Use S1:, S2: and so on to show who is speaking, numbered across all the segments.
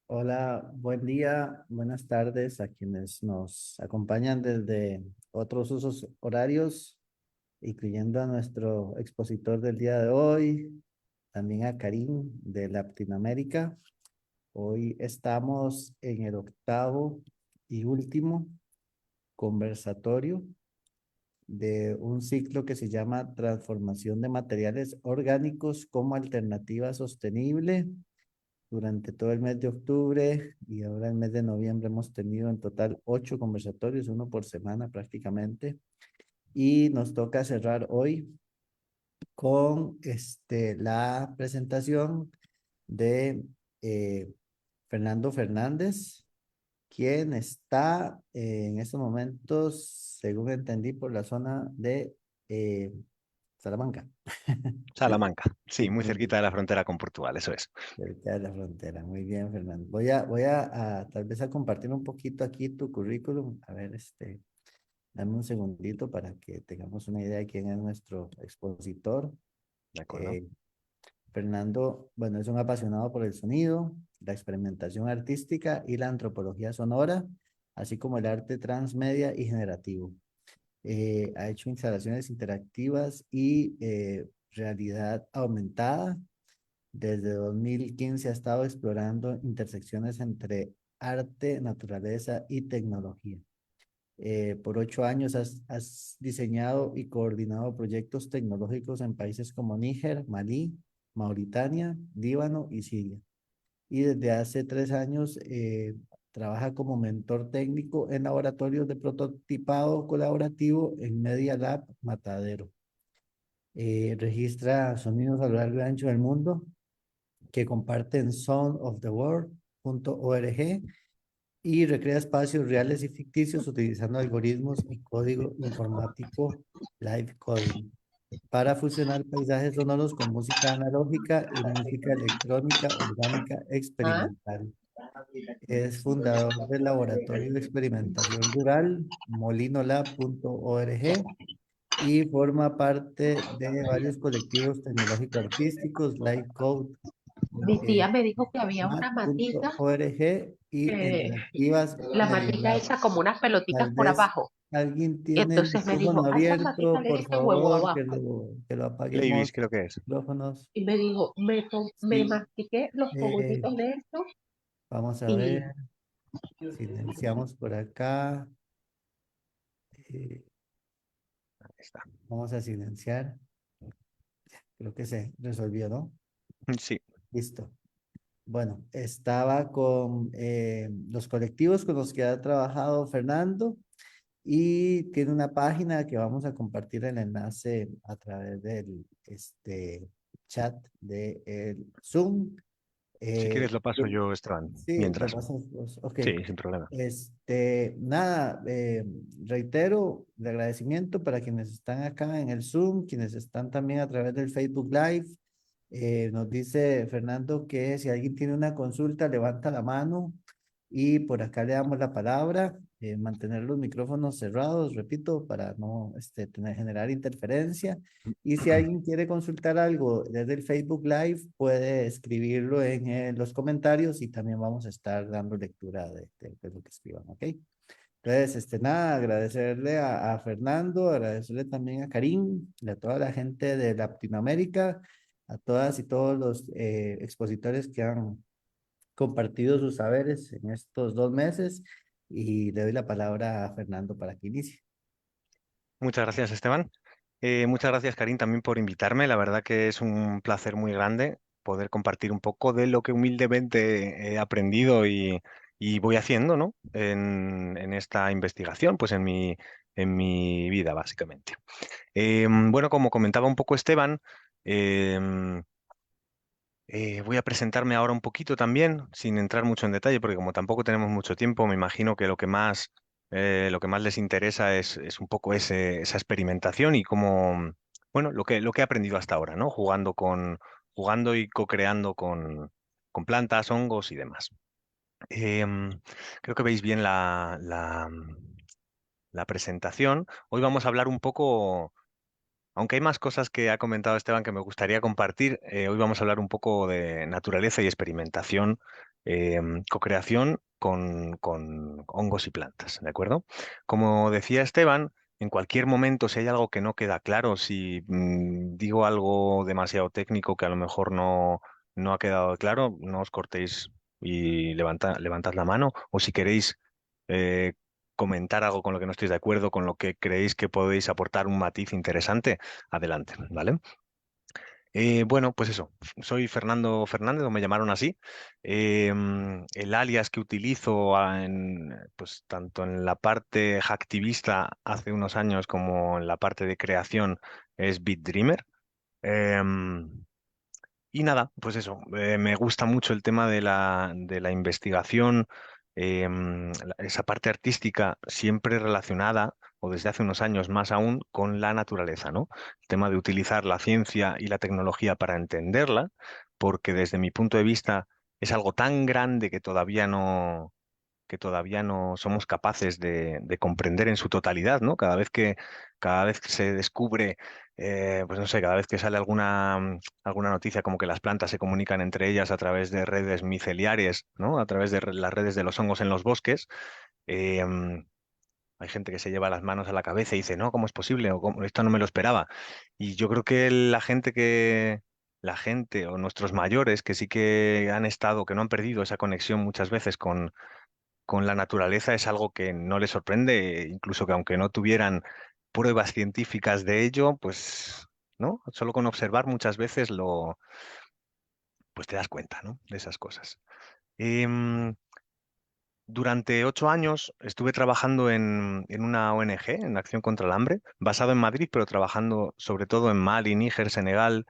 S1: Hola, buen día, buenas tardes a quienes nos acompañan desde otros usos horarios, incluyendo a nuestro expositor del día de hoy, también a Karim de Latinoamérica. Hoy estamos en el octavo y último conversatorio de un ciclo que se llama Transformación de materiales orgánicos como alternativa sostenible. Durante todo el mes de octubre y ahora el mes de noviembre hemos tenido en total 8 conversatorios, uno por semana prácticamente. Y nos toca cerrar hoy con la presentación de eh, Fernando Fernández, quien está en estos momentos, según entendí, por la zona de eh, Salamanca.
S2: Salamanca, sí,
S1: Sí,
S2: muy
S1: muy
S2: cerquita de la frontera con Portugal, eso es.
S1: cerca de la frontera. Muy bien, Fernando. Voy a tal vez a compartir un poquito aquí tu currículum. A ver, dame un segundito para que tengamos una idea de quién es nuestro expositor.
S2: ¿De acuerdo?
S1: Eh, Fernando, bueno, es un apasionado por el sonido, la experimentación artística y la antropología sonora, así como el arte transmedia y generativo. Ha hecho instalaciones interactivas y realidad aumentada. Desde 2015 ha estado explorando intersecciones entre arte, naturaleza y tecnología. Por 8 años has diseñado y coordinado proyectos tecnológicos en países como Níger, Malí, Mauritania, Líbano y Siria. Y desde hace 3 años trabaja como mentor técnico en laboratorios de prototipado colaborativo en Media Lab Matadero. Registra sonidos a lo largo y ancho del mundo que comparten soundoftheworld.org y recrea espacios reales y ficticios utilizando algoritmos y código informático live coding para fusionar paisajes sonoros con música analógica y música electrónica orgánica
S3: Ah,
S1: experimental. Es fundador del Laboratorio de Experimentación Rural, molinolab.org, y forma parte de varios colectivos tecnológicos artísticos, Live Code,
S3: mi tía me dijo que había una matica,
S1: mat.org y
S3: eh,
S1: Interactivas
S3: la
S1: Media
S3: matica
S1: Lab.
S3: hecha como unas pelotitas
S1: Tal
S3: por
S1: vez
S3: abajo.
S1: alguien
S3: Y
S1: tiene el
S3: entonces me
S1: micrófono
S3: dijo, a esa matica
S1: abierto,
S3: le
S1: por
S3: dicen huevo
S1: favor,
S3: abajo.
S1: que lo
S2: Davis,
S1: apaguemos.
S2: creo que es.
S1: Micrófonos.
S3: Y me dijo, me
S1: Sí.
S3: mastiqué los
S1: Eh,
S3: cogollitos de esto
S1: vamos a ver.
S3: y
S1: Silenciamos por acá. Eh,
S2: Ahí está.
S1: vamos a silenciar. Creo que se resolvió, ¿no?
S2: Sí,
S1: Listo. Bueno, estaba con los colectivos con los que ha trabajado Fernando y tiene una página que vamos a compartir el enlace a través del chat de el Zoom.
S2: si
S1: Eh,
S2: quieres lo paso yo, Esteban,
S1: sí, lo
S2: mientras.
S1: pasamos vos. Ok.
S2: Sí, sin problema.
S1: Nada, reitero el agradecimiento para quienes están acá en el Zoom, quienes están también a través del Facebook Live. Nos dice Fernando que si alguien tiene una consulta, levanta la mano y por acá le damos la palabra. Mantener los micrófonos cerrados, repito, para no generar interferencia. Y si alguien quiere consultar algo desde el Facebook Live, puede escribirlo en los comentarios y también vamos a estar dando lectura de lo que escriban, ¿ok? Entonces, nada, agradecerle a Fernando, agradecerle también a Karim y a toda la gente de Latinoamérica, a todas y todos los expositores que han compartido sus saberes en estos 2 meses y le doy la palabra a Fernando para que inicie.
S2: Muchas gracias, Esteban. Muchas gracias, Karim, también por invitarme. La verdad que es un placer muy grande poder compartir un poco de lo que humildemente he aprendido y voy haciendo, ¿no? En esta investigación, pues en mi vida, básicamente. Bueno, como comentaba un poco Esteban, em, voy a presentarme ahora un poquito también, sin entrar mucho en detalle, porque como tampoco tenemos mucho tiempo, me imagino que lo que más les interesa es un poco esa experimentación y cómo, bueno, lo que he aprendido hasta ahora, ¿no? Jugando y co-creando con plantas, hongos y demás. Creo que veis bien la presentación. Hoy vamos a hablar un poco. Aunque hay más cosas que ha comentado Esteban que me gustaría compartir, hoy vamos a hablar un poco de naturaleza y experimentación cocreación con hongos y plantas, ¿de acuerdo? Como decía Esteban, en cualquier momento, si hay algo que no queda claro, si digo algo demasiado técnico que a lo mejor no ha quedado claro, no os cortéis y levantad la mano, o si queréis eh, comentar algo con lo que no estéis de acuerdo, con lo que creéis que podéis aportar un matiz interesante, adelante, ¿vale? Bueno, pues eso, soy Fernando Fernández, o me llamaron así. El alias que utilizo pues, tanto en la parte hacktivista hace unos años como en la parte de creación es BitDreamer. Em, y nada, pues eso, me gusta mucho el tema de la investigación, esa parte artística siempre relacionada, o desde hace unos años más aún, con la naturaleza, ¿no? El tema de utilizar la ciencia y la tecnología para entenderla, porque desde mi punto de vista es algo tan grande que todavía no somos capaces de comprender en su totalidad, ¿no? Cada vez que se descubre, pues no sé, cada vez que sale alguna noticia como que las plantas se comunican entre ellas a través de redes miceliares, ¿no? A través de las redes de los hongos en los bosques, hay gente que se lleva las manos a la cabeza y dice, no, ¿cómo es posible? O esto no me lo esperaba. Y yo creo que la gente o nuestros mayores que sí que han estado, que no han perdido esa conexión muchas veces con la naturaleza es algo que no les sorprende, incluso que aunque no tuvieran pruebas científicas de ello, pues, ¿no? Solo con observar muchas veces pues te das cuenta, ¿no? De esas cosas. Em, durante 8 años estuve trabajando en una ONG, en Acción contra el Hambre, basado en Madrid, pero trabajando sobre todo en Mali, Níger, Senegal,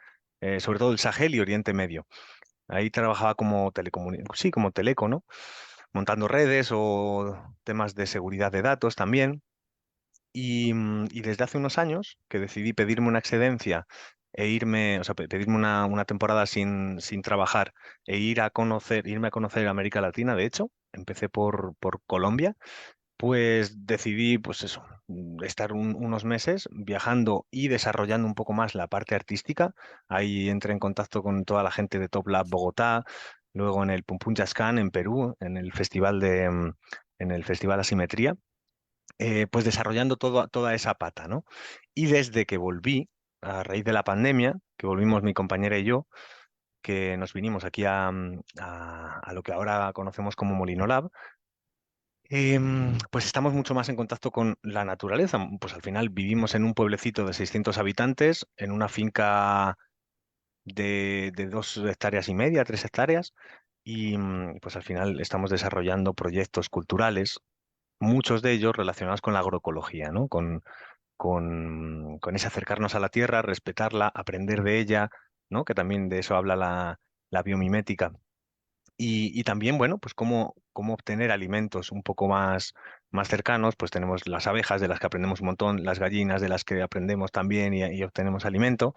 S2: sobre todo el Sahel y Oriente Medio. Ahí trabajaba como sí, como teleco, ¿no? Montando redes o temas de seguridad de datos también. Y desde hace unos años que decidí pedirme una excedencia e irme, o sea, pedirme una temporada sin trabajar e irme a conocer América Latina, de hecho, empecé por Colombia, pues decidí, pues eso, estar unos meses viajando y desarrollando un poco más la parte artística. Ahí entré en contacto con toda la gente de Top Lab Bogotá, luego en el Pum Pum Jazz Can en Perú, en el Festival Asimetría, pues desarrollando toda esa pata, ¿no? Y desde que volví, a raíz de la pandemia, que volvimos mi compañera y yo, que nos vinimos aquí a lo que ahora conocemos como Molino Lab, pues estamos mucho más en contacto con la naturaleza. Pues al final vivimos en un pueblecito de 600 habitantes, en una finca de 2,5 hectáreas, 3 hectáreas, y pues al final estamos desarrollando proyectos culturales, muchos de ellos relacionados con la agroecología, ¿no? Con ese acercarnos a la tierra, respetarla, aprender de ella, ¿no? Que también de eso habla la biomimética. Y también, bueno, pues cómo obtener alimentos un poco más cercanos, pues tenemos las abejas de las que aprendemos un montón, las gallinas de las que aprendemos también y obtenemos alimento.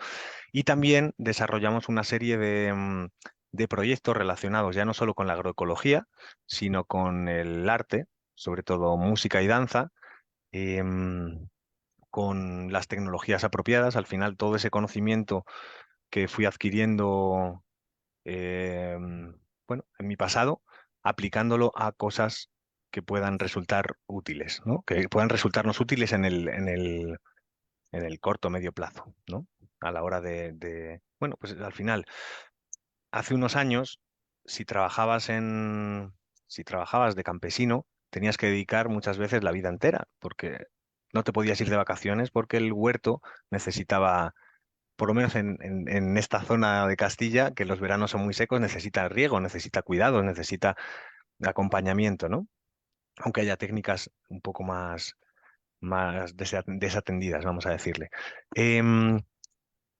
S2: Y también desarrollamos una serie de proyectos relacionados ya no solo con la agroecología, sino con el arte, sobre todo música y danza, em, con las tecnologías apropiadas. Al final, todo ese conocimiento que fui adquiriendo eh, bueno, en mi pasado, aplicándolo a cosas que puedan resultar útiles, ¿no? Que puedan resultarnos útiles en el corto o medio plazo, ¿no? A la hora bueno, pues al final, hace unos años, si trabajabas si trabajabas de campesino, tenías que dedicar muchas veces la vida entera, porque no te podías ir de vacaciones porque el huerto necesitaba, por lo menos en esta zona de Castilla, que los veranos son muy secos, necesita riego, necesita cuidado, necesita acompañamiento, ¿no? Aunque haya técnicas un poco más desatendidas, vamos a decirle. Em,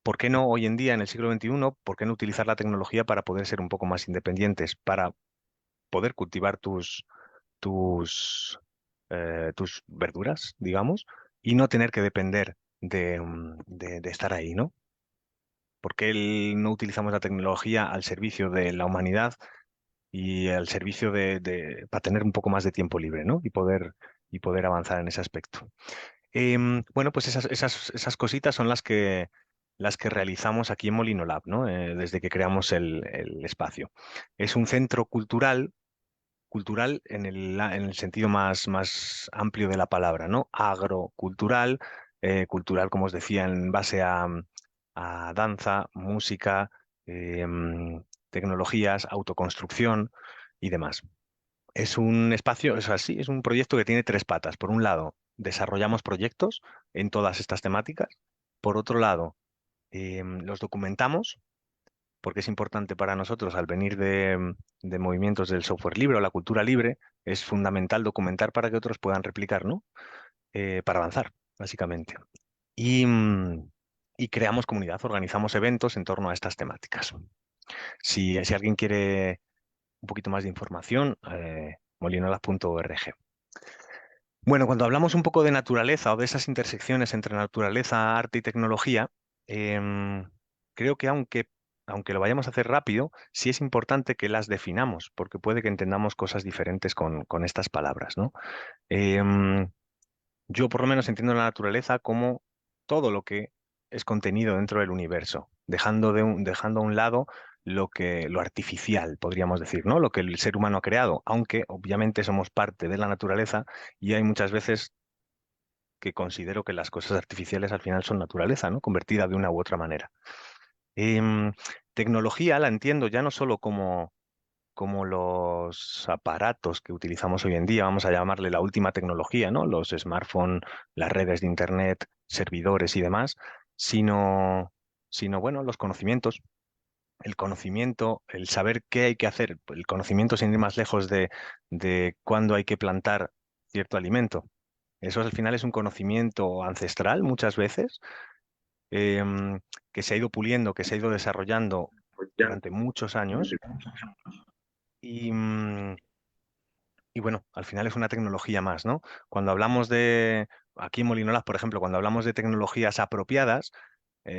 S2: ¿Por qué no hoy en día, en el siglo XXI, por qué no utilizar la tecnología para poder ser un poco más independientes, para poder cultivar tus verduras, digamos, y no tener que depender de estar ahí, ¿no? ¿Por qué no utilizamos la tecnología al servicio de la humanidad y al servicio para tener un poco más de tiempo libre, ¿no? Y poder avanzar en ese aspecto. Bueno, pues esas cositas son las que realizamos aquí en Molino Lab, ¿no? Desde que creamos el espacio. Es un centro cultural en el sentido más amplio de la palabra, ¿no? Agrocultural, cultural, como os decía, en base a danza, música, tecnologías, autoconstrucción y demás. Es un espacio, es así, es un proyecto que tiene tres patas. Por un lado, desarrollamos proyectos en todas estas temáticas. Por otro lado, los documentamos porque es importante para nosotros al venir de movimientos del software libre o la cultura libre, es fundamental documentar para que otros puedan replicar, ¿no? Para avanzar, básicamente. Y creamos comunidad, organizamos eventos en torno a estas temáticas. Si alguien quiere un poquito más de información, molinolas.org. Bueno, cuando hablamos un poco de naturaleza o de esas intersecciones entre naturaleza, arte y tecnología, creo que aunque lo vayamos a hacer rápido, sí es importante que las definamos, porque puede que entendamos cosas diferentes con estas palabras, ¿no? Em, yo por lo menos entiendo la naturaleza como todo lo que es contenido dentro del universo, dejando a un lado lo artificial, podríamos decir, ¿no? Lo que el ser humano ha creado, aunque obviamente somos parte de la naturaleza y hay muchas veces que considero que las cosas artificiales al final son naturaleza, ¿no? Convertida de una u otra manera. Em, Tecnología la entiendo ya no solo como los aparatos que utilizamos hoy en día, vamos a llamarle la última tecnología, ¿no? Los smartphones, las redes de Internet, servidores y demás, sino bueno, los conocimientos, el conocimiento, el saber qué hay que hacer, el conocimiento sin ir más lejos de cuándo hay que plantar cierto alimento. Eso al final es un conocimiento ancestral muchas veces, em, que se ha ido puliendo, que se ha ido desarrollando durante muchos años y, y bueno, al final es una tecnología más, ¿no? Cuando hablamos aquí en Molinolas, por ejemplo, cuando hablamos de tecnologías apropiadas,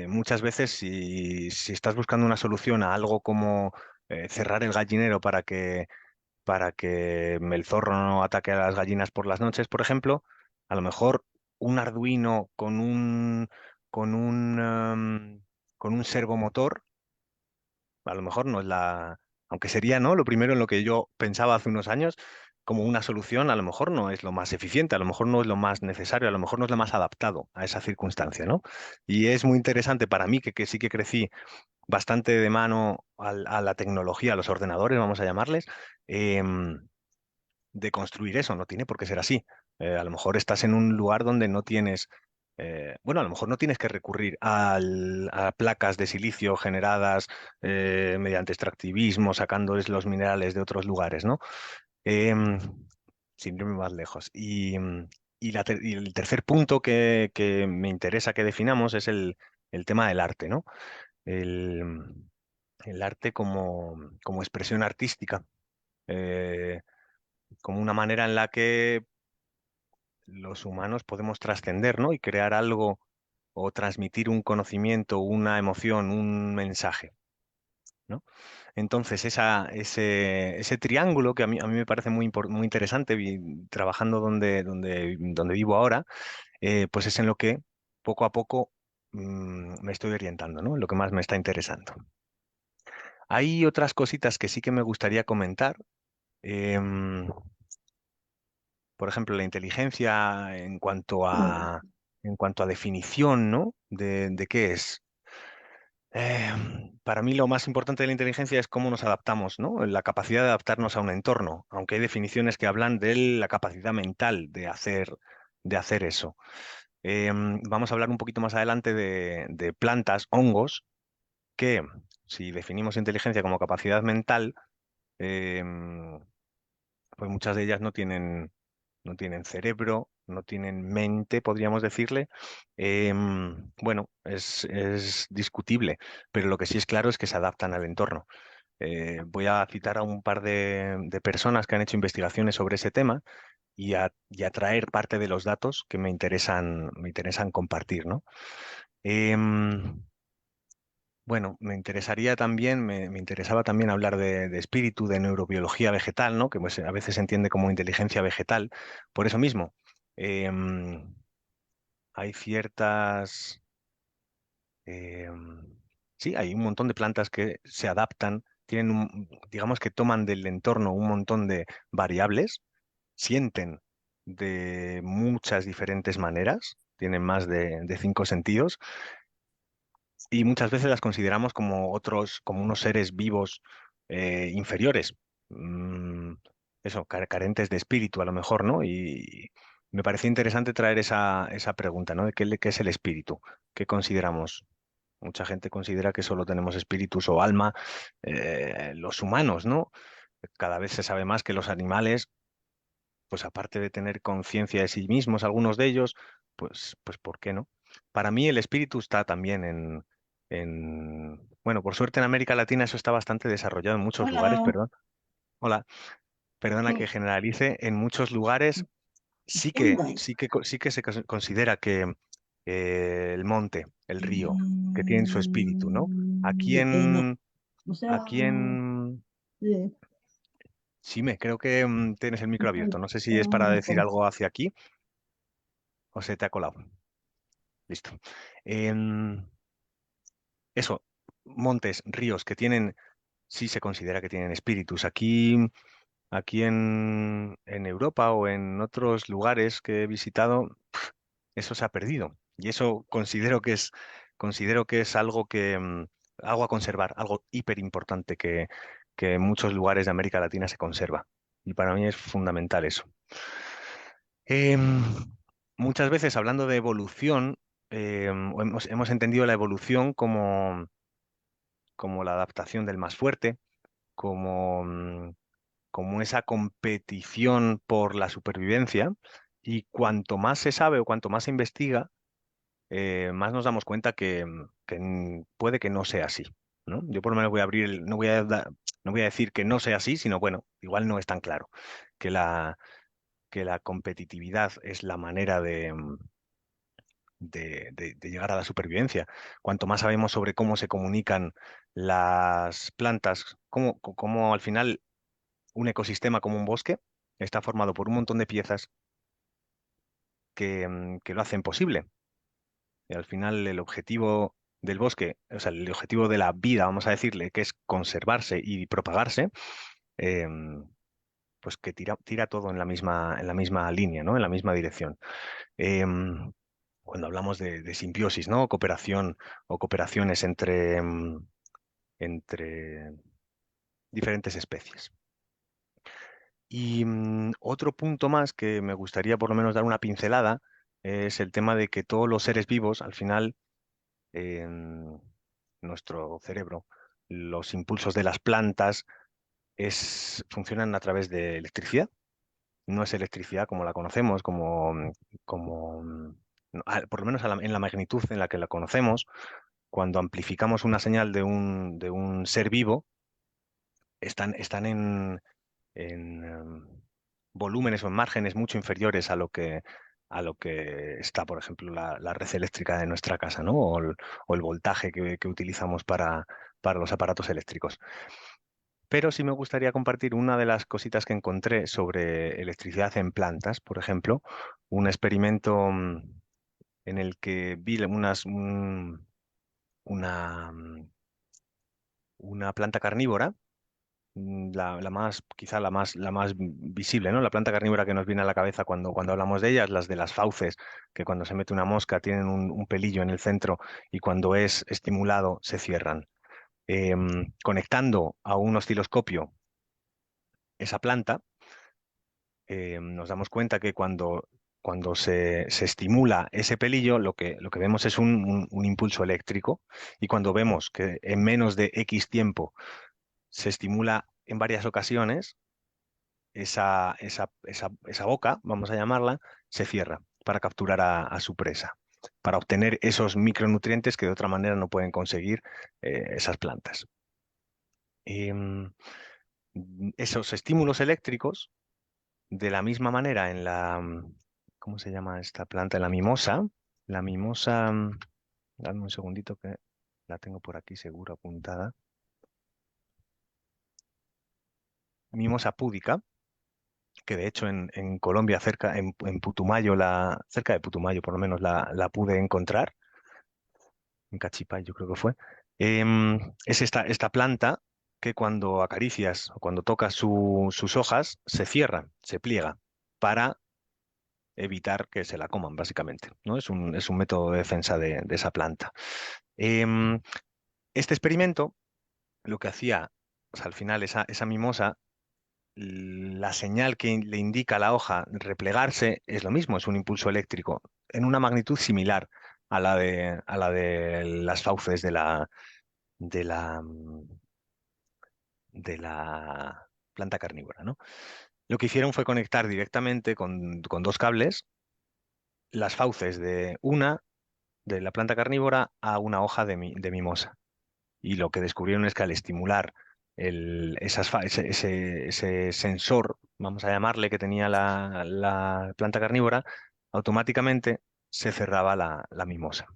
S2: muchas veces si estás buscando una solución a algo como cerrar el gallinero para que el zorro no ataque a las gallinas por las noches, por ejemplo, a lo mejor un Arduino con un, con un servomotor a lo mejor no es aunque sería, ¿no? Lo primero en lo que yo pensaba hace unos años, como una solución, a lo mejor no es lo más eficiente, a lo mejor no es lo más necesario, a lo mejor no es lo más adaptado a esa circunstancia, ¿no? Y es muy interesante para mí, que sí que crecí bastante de mano a la tecnología, a los ordenadores, vamos a llamarles, de construir eso, no tiene por qué ser así. A lo mejor estás en un lugar donde no tienes, bueno, a lo mejor no tienes que recurrir a placas de silicio generadas mediante extractivismo, sacándoles los minerales de otros lugares, ¿no? Em, Sin irme más lejos. Y el tercer punto que me interesa que definamos es el tema del arte, ¿no? El, el arte como expresión artística. Eh, Como una manera en la que los humanos podemos trascender, ¿no? Y crear algo o transmitir un conocimiento, una emoción, un mensaje, ¿no? Entonces, ese triángulo que a mí me parece muy interesante, trabajando donde vivo ahora, pues es en lo que poco a poco me estoy orientando, ¿no? En lo que más me está interesando. Hay otras cositas que sí que me gustaría comentar. em, por ejemplo, la inteligencia en cuanto a definición, ¿no? De qué es. Eh, para mí lo más importante de la inteligencia es cómo nos adaptamos, ¿no? La capacidad de adaptarnos a un entorno, aunque hay definiciones que hablan de la capacidad mental de hacer eso. Vamos a hablar un poquito más adelante de plantas, hongos, que si definimos inteligencia como capacidad mental, em, pues muchas de ellas no tienen cerebro, no tienen mente, podríamos decirle. Bueno, es discutible, pero lo que sí es claro es que se adaptan al entorno. Voy a citar a un par de personas que han hecho investigaciones sobre ese tema y a traer parte de los datos que me interesan compartir, ¿no? Em, bueno, me interesaba también hablar de espíritu, de neurobiología vegetal, ¿no? Que pues, a veces se entiende como inteligencia vegetal. Por eso mismo, em, hay ciertas Sí, hay un montón de plantas que se adaptan, digamos que toman del entorno un montón de variables, sienten de muchas diferentes maneras, tienen más de 5 sentidos y muchas veces las consideramos como otros, como unos seres vivos inferiores, mm, eso, carentes de espíritu a lo mejor, ¿no? Y me pareció interesante traer esa pregunta, ¿no? De qué es el espíritu, qué consideramos. Mucha gente considera que solo tenemos espíritus o alma, los humanos, ¿no? Cada vez se sabe más que los animales, pues aparte de tener conciencia de sí mismos, algunos de ellos, pues ¿por qué no? Para mí el espíritu está también bueno, por suerte en América Latina eso está bastante desarrollado en muchos lugares,
S4: Hola,
S2: perdón. Hola, perdona que
S4: ¿qué?
S2: generalice, en muchos lugares
S4: ¿Dónde?
S2: sí que se considera que el monte, el río, que tienen su espíritu, ¿no? Aquí
S4: Depende.
S2: en,
S4: O sea,
S2: aquí en,
S4: sí,
S2: Sime, creo que tienes el micro abierto. No sé si es para
S4: un
S2: decir
S4: poco.
S2: algo hacia aquí o se te ha colado. Listo. Em, Eso, montes, ríos que tienen, sí se considera que tienen espíritus. Aquí en Europa o en otros lugares que he visitado, eso se ha perdido. Y eso considero que es algo algo a conservar, algo hiper importante que en muchos lugares de América Latina se conserva. Y para mí es fundamental eso. Em, Muchas veces hablando de evolución, hemos entendido la evolución como la adaptación del más fuerte, como esa competición por la supervivencia. Y cuanto más se sabe o cuanto más se investiga, más nos damos cuenta que puede que no sea así, ¿no? Yo por lo menos voy a abrir, no voy a decir que no sea así, sino bueno, igual no es tan claro que la competitividad es la manera de llegar a la supervivencia. Cuanto más sabemos sobre cómo se comunican las plantas, cómo al final un ecosistema como un bosque está formado por un montón de piezas que lo hacen posible. Y al final el objetivo del bosque, o sea, el objetivo de la vida, vamos a decirle, que es conservarse y propagarse, em, pues que tira todo en la misma línea, ¿no? En la misma dirección. Em, Cuando hablamos de simbiosis, ¿no? Cooperación o cooperaciones entre diferentes especies. Y otro punto más que me gustaría por lo menos dar una pincelada es el tema de que todos los seres vivos, al final, en nuestro cerebro, los impulsos de las plantas funcionan a través de electricidad. No es electricidad como la conocemos, como no, por lo menos en la magnitud en la que la conocemos. Cuando amplificamos una señal de un ser vivo, están en volúmenes o en márgenes mucho inferiores a lo que está, por ejemplo, la red eléctrica de nuestra casa, ¿no? O el voltaje que utilizamos para los aparatos eléctricos. Pero sí me gustaría compartir una de las cositas que encontré sobre electricidad en plantas, por ejemplo, un experimento en el que vi una, mm, una planta carnívora, quizá la más visible, ¿no? La planta carnívora que nos viene a la cabeza cuando hablamos de ellas, las de las fauces, que cuando se mete una mosca tienen un pelillo en el centro y cuando es estimulado se cierran. Conectando a un osciloscopio esa planta, nos damos cuenta que cuando se estimula ese pelillo, lo que vemos es un impulso eléctrico y cuando vemos que en menos de X tiempo se estimula en varias ocasiones, esa boca, vamos a llamarla, se cierra para capturar a su presa, para obtener esos micronutrientes que de otra manera no pueden conseguir esas plantas. Em, Esos estímulos eléctricos, de la misma manera ¿cómo se llama esta planta? En la mimosa. La mimosa, dame un segundito que la tengo por aquí seguro apuntada. Mimosa púdica, que de hecho en Colombia, en Putumayo, cerca de Putumayo por lo menos la pude encontrar. en Cachipay yo creo que fue, es esta planta que cuando acaricias o cuando tocas sus hojas se cierra, se pliega para evitar que se la coman, básicamente, ¿no? Es un método de defensa de esa planta. Em, este experimento lo que hacía, pues, al final esa mimosa, la señal que le indica a la hoja replegarse es lo mismo, es un impulso eléctrico en una magnitud similar a la de las fauces de la, mm, de la planta carnívora, ¿no? Lo que hicieron fue conectar directamente con dos cables las fauces de la planta carnívora a una hoja de mimosa. Y lo que descubrieron es que al estimular ese sensor, vamos a llamarle, que tenía la planta carnívora, automáticamente se cerraba la mimosa.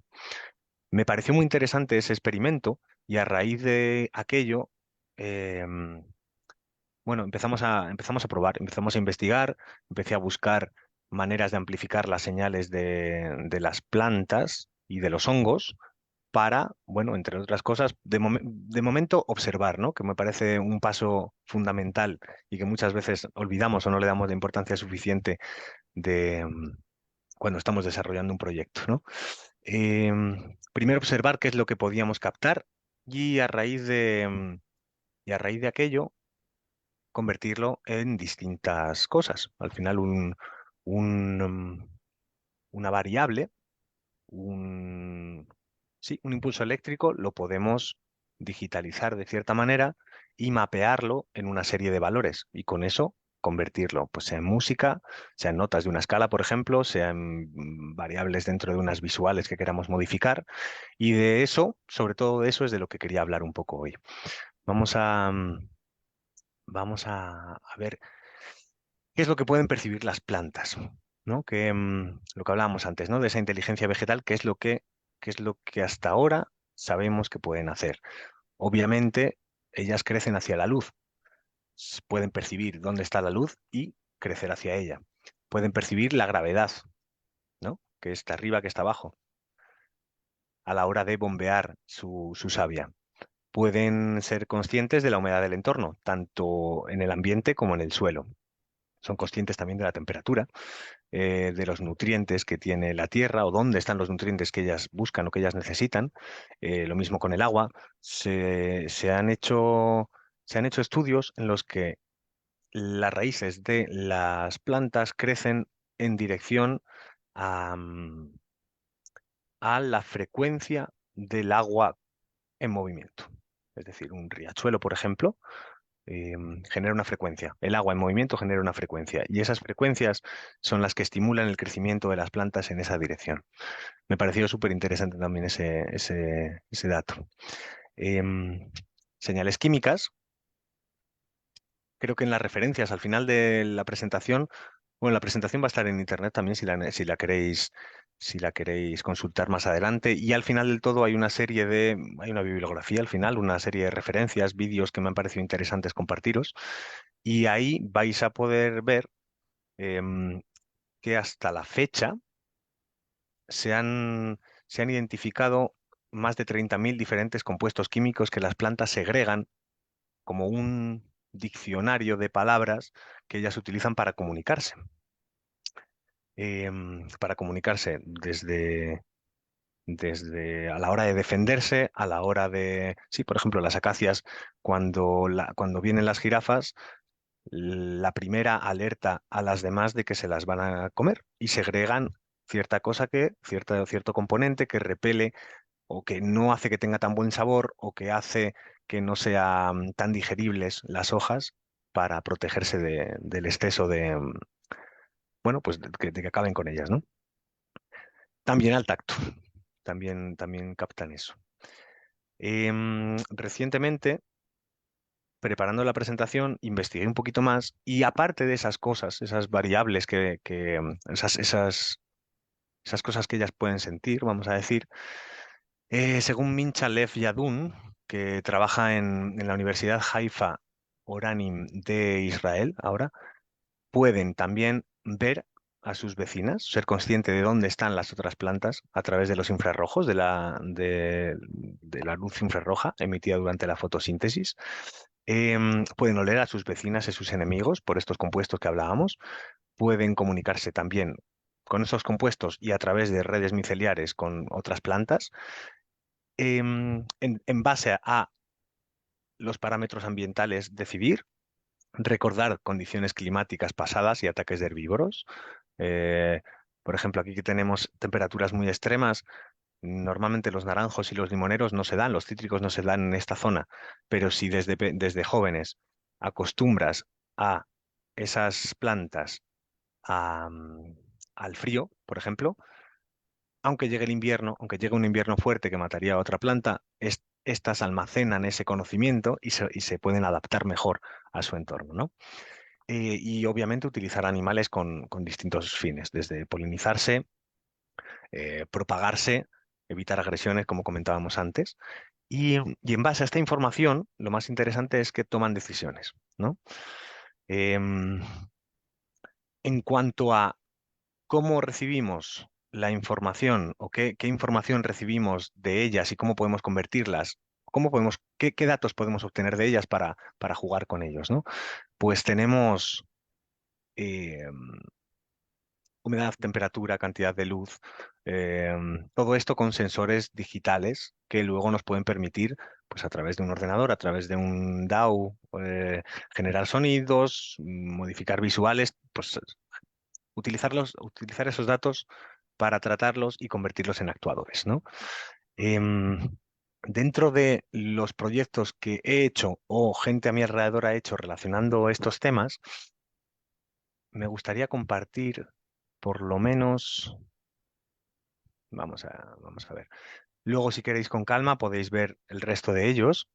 S2: Me pareció muy interesante ese experimento y a raíz de aquello, em, bueno, empezamos a probar, empezamos a investigar, empecé a buscar maneras de amplificar las señales de las plantas y de los hongos para, bueno, entre otras cosas, de momento observar, ¿no? Que me parece un paso fundamental y que muchas veces olvidamos o no le damos la importancia suficiente de cuando estamos desarrollando un proyecto, ¿no? Primero observar qué es lo que podíamos captar y y a raíz de aquello convertirlo en distintas cosas. Al final un, mm, una variable, un, sí, un impulso eléctrico lo podemos digitalizar de cierta manera y mapearlo en una serie de valores y con eso convertirlo, pues sea en música, sea en notas de una escala, por ejemplo, sea en variables dentro de unas visuales que queramos modificar. Y de eso, sobre todo de eso, es de lo que quería hablar un poco hoy. Vamos a, vamos a ver qué es lo que pueden percibir las plantas, ¿no? Que, lo que hablábamos antes, ¿no? De esa inteligencia vegetal, qué es lo que hasta ahora sabemos que pueden hacer. Obviamente, ellas crecen hacia la luz, pueden percibir dónde está la luz y crecer hacia ella. Pueden percibir la gravedad, ¿no? Que está arriba, que está abajo, a la hora de bombear su savia. Pueden ser conscientes de la humedad del entorno, tanto en el ambiente como en el suelo. Son conscientes también de la temperatura, de los nutrientes que tiene la tierra o dónde están los nutrientes que ellas buscan o que ellas necesitan. Lo mismo con el agua. Se han hecho estudios en los que las raíces de las plantas crecen en dirección a, a la frecuencia del agua en movimiento. Es decir, un riachuelo, por ejemplo, genera una frecuencia. El agua en movimiento genera una frecuencia y esas frecuencias son las que estimulan el crecimiento de las plantas en esa dirección. Me pareció súper interesante también ese dato. Señales químicas. Creo que en las referencias al final de la presentación, bueno, la presentación va a estar en internet también si la queréis consultar más adelante. Y al final del todo hay una bibliografía al final, una serie de referencias, vídeos que me han parecido interesantes compartiros. Y ahí vais a poder ver em, que hasta la fecha se se han identificado más de 30.000 diferentes compuestos químicos que las plantas segregan como un diccionario de palabras que ellas utilizan para comunicarse desde a la hora de defenderse, a la hora de, sí, por ejemplo, las acacias, cuando vienen las jirafas, la primera alerta a las demás de que se las van a comer y segregan cierto componente que repele o que no hace que tenga tan buen sabor o que hace que no sean tan digeribles las hojas para protegerse del exceso bueno, pues de que acaben con ellas, ¿no? También al tacto, también captan eso. Recientemente, preparando la presentación, investigué un poquito más y aparte de esas cosas, esas variables esas cosas que ellas pueden sentir, vamos a decir, según Mincha Lev Yadun, que trabaja en la Universidad Haifa Oranim de Israel ahora, pueden también ver a sus vecinas, ser consciente de dónde están las otras plantas a través de los infrarrojos, de la luz infrarroja emitida durante la fotosíntesis. Pueden oler a sus vecinas y sus enemigos por estos compuestos que hablábamos. Pueden comunicarse también con esos compuestos y a través de redes miceliares con otras plantas. En base a los parámetros ambientales, decidir, recordar condiciones climáticas pasadas y ataques de herbívoros. Eh, por ejemplo, aquí que tenemos temperaturas muy extremas, normalmente los naranjos y los limoneros no se dan, los cítricos no se dan en esta zona, pero si desde jóvenes acostumbras a esas plantas al frío, por ejemplo, aunque llegue el invierno, aunque llegue un invierno fuerte que mataría a otra planta, estas almacenan ese conocimiento y se pueden adaptar mejor a su entorno, ¿no? Y obviamente utilizar animales con distintos fines, desde polinizarse, propagarse, evitar agresiones, como comentábamos antes. Y en base a esta información, lo más interesante es que toman decisiones, ¿no? Em, en cuanto a cómo recibimos la información o qué información recibimos de ellas y cómo podemos convertirlas, qué datos podemos obtener de ellas para jugar con ellos, ¿no? Pues tenemos eh, humedad, temperatura, cantidad de luz, todo esto con sensores digitales que luego nos pueden permitir, pues a través de un ordenador, a través de un DAW, generar sonidos, modificar visuales, pues utilizar esos datos para tratarlos y convertirlos en actuadores, ¿no? Em, Dentro de los proyectos que he hecho o gente a mi alrededor ha hecho relacionando estos temas, me gustaría compartir por lo menos, vamos a ver. Luego, si queréis con calma, podéis ver el resto de ellos.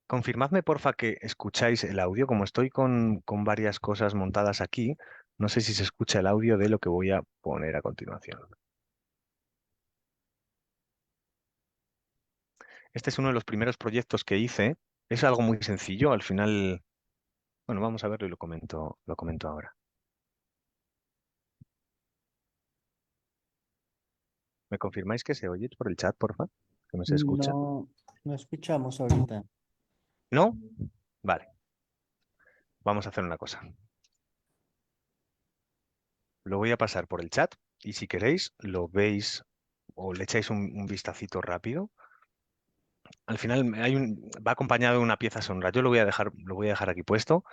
S2: Confirmadme, porfa, que escucháis el audio. Como estoy con varias cosas montadas aquí, no sé si se escucha el audio de lo que voy a poner a continuación. Este es uno de los primeros proyectos que hice. Es algo muy sencillo. Al final, bueno, vamos a verlo y lo comento ahora. ¿Me confirmáis que se oye por el chat, porfa? ¿Que no se escucha?
S1: No, no escuchamos ahorita.
S2: ¿No? Vale. Vamos a hacer una cosa. Lo voy a pasar por el chat y si queréis lo veis o le echáis un vistacito rápido. Al final va acompañado de una pieza sonora. Yo lo voy a dejar aquí puesto.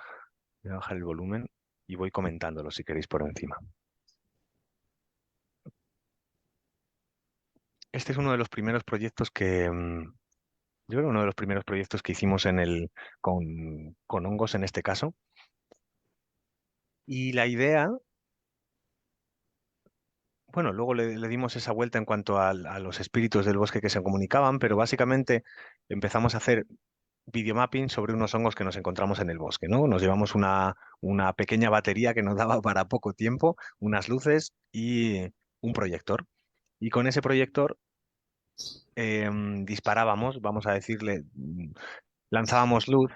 S2: Voy a bajar el volumen y voy comentándolo si queréis por encima. Este es uno de los primeros proyectos yo creo uno de los primeros proyectos que hicimos con hongos en este caso. Y la idea, bueno, luego le dimos esa vuelta en cuanto a los espíritus del bosque que se comunicaban, pero básicamente empezamos a hacer videomapping sobre unos hongos que nos encontramos en el bosque, ¿no? Nos llevamos una pequeña batería que nos daba para poco tiempo, unas luces y un proyector. Y con ese proyector disparábamos, vamos a decirle, lanzábamos luz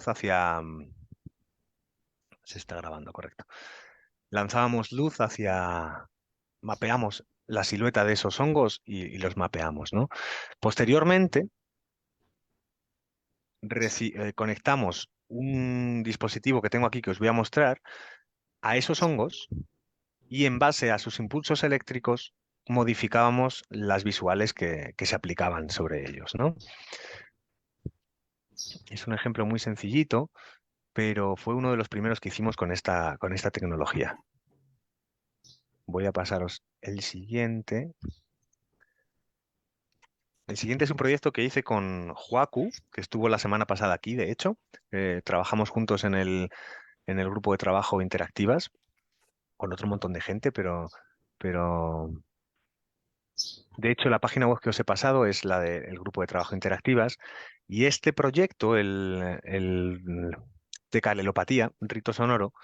S2: hacia... Se está grabando, correcto. Lanzábamos luz hacia... Mapeamos la silueta de esos hongos y los mapeamos, ¿no? Posteriormente, conectamos un dispositivo que tengo aquí que os voy a mostrar a esos hongos y en base a sus impulsos eléctricos modificábamos las visuales que se aplicaban sobre ellos, ¿no? Es un ejemplo muy sencillito, pero fue uno de los primeros que hicimos con esta tecnología. Voy a pasaros el siguiente. El siguiente es un proyecto que hice con Joacu, que estuvo la semana pasada aquí, de hecho. Trabajamos juntos en el grupo de trabajo Interactivas, con otro montón de gente, pero de hecho la página web que os he pasado es la del grupo de trabajo Interactivas. Y este proyecto, el Decalelopatía, un rito sonoro,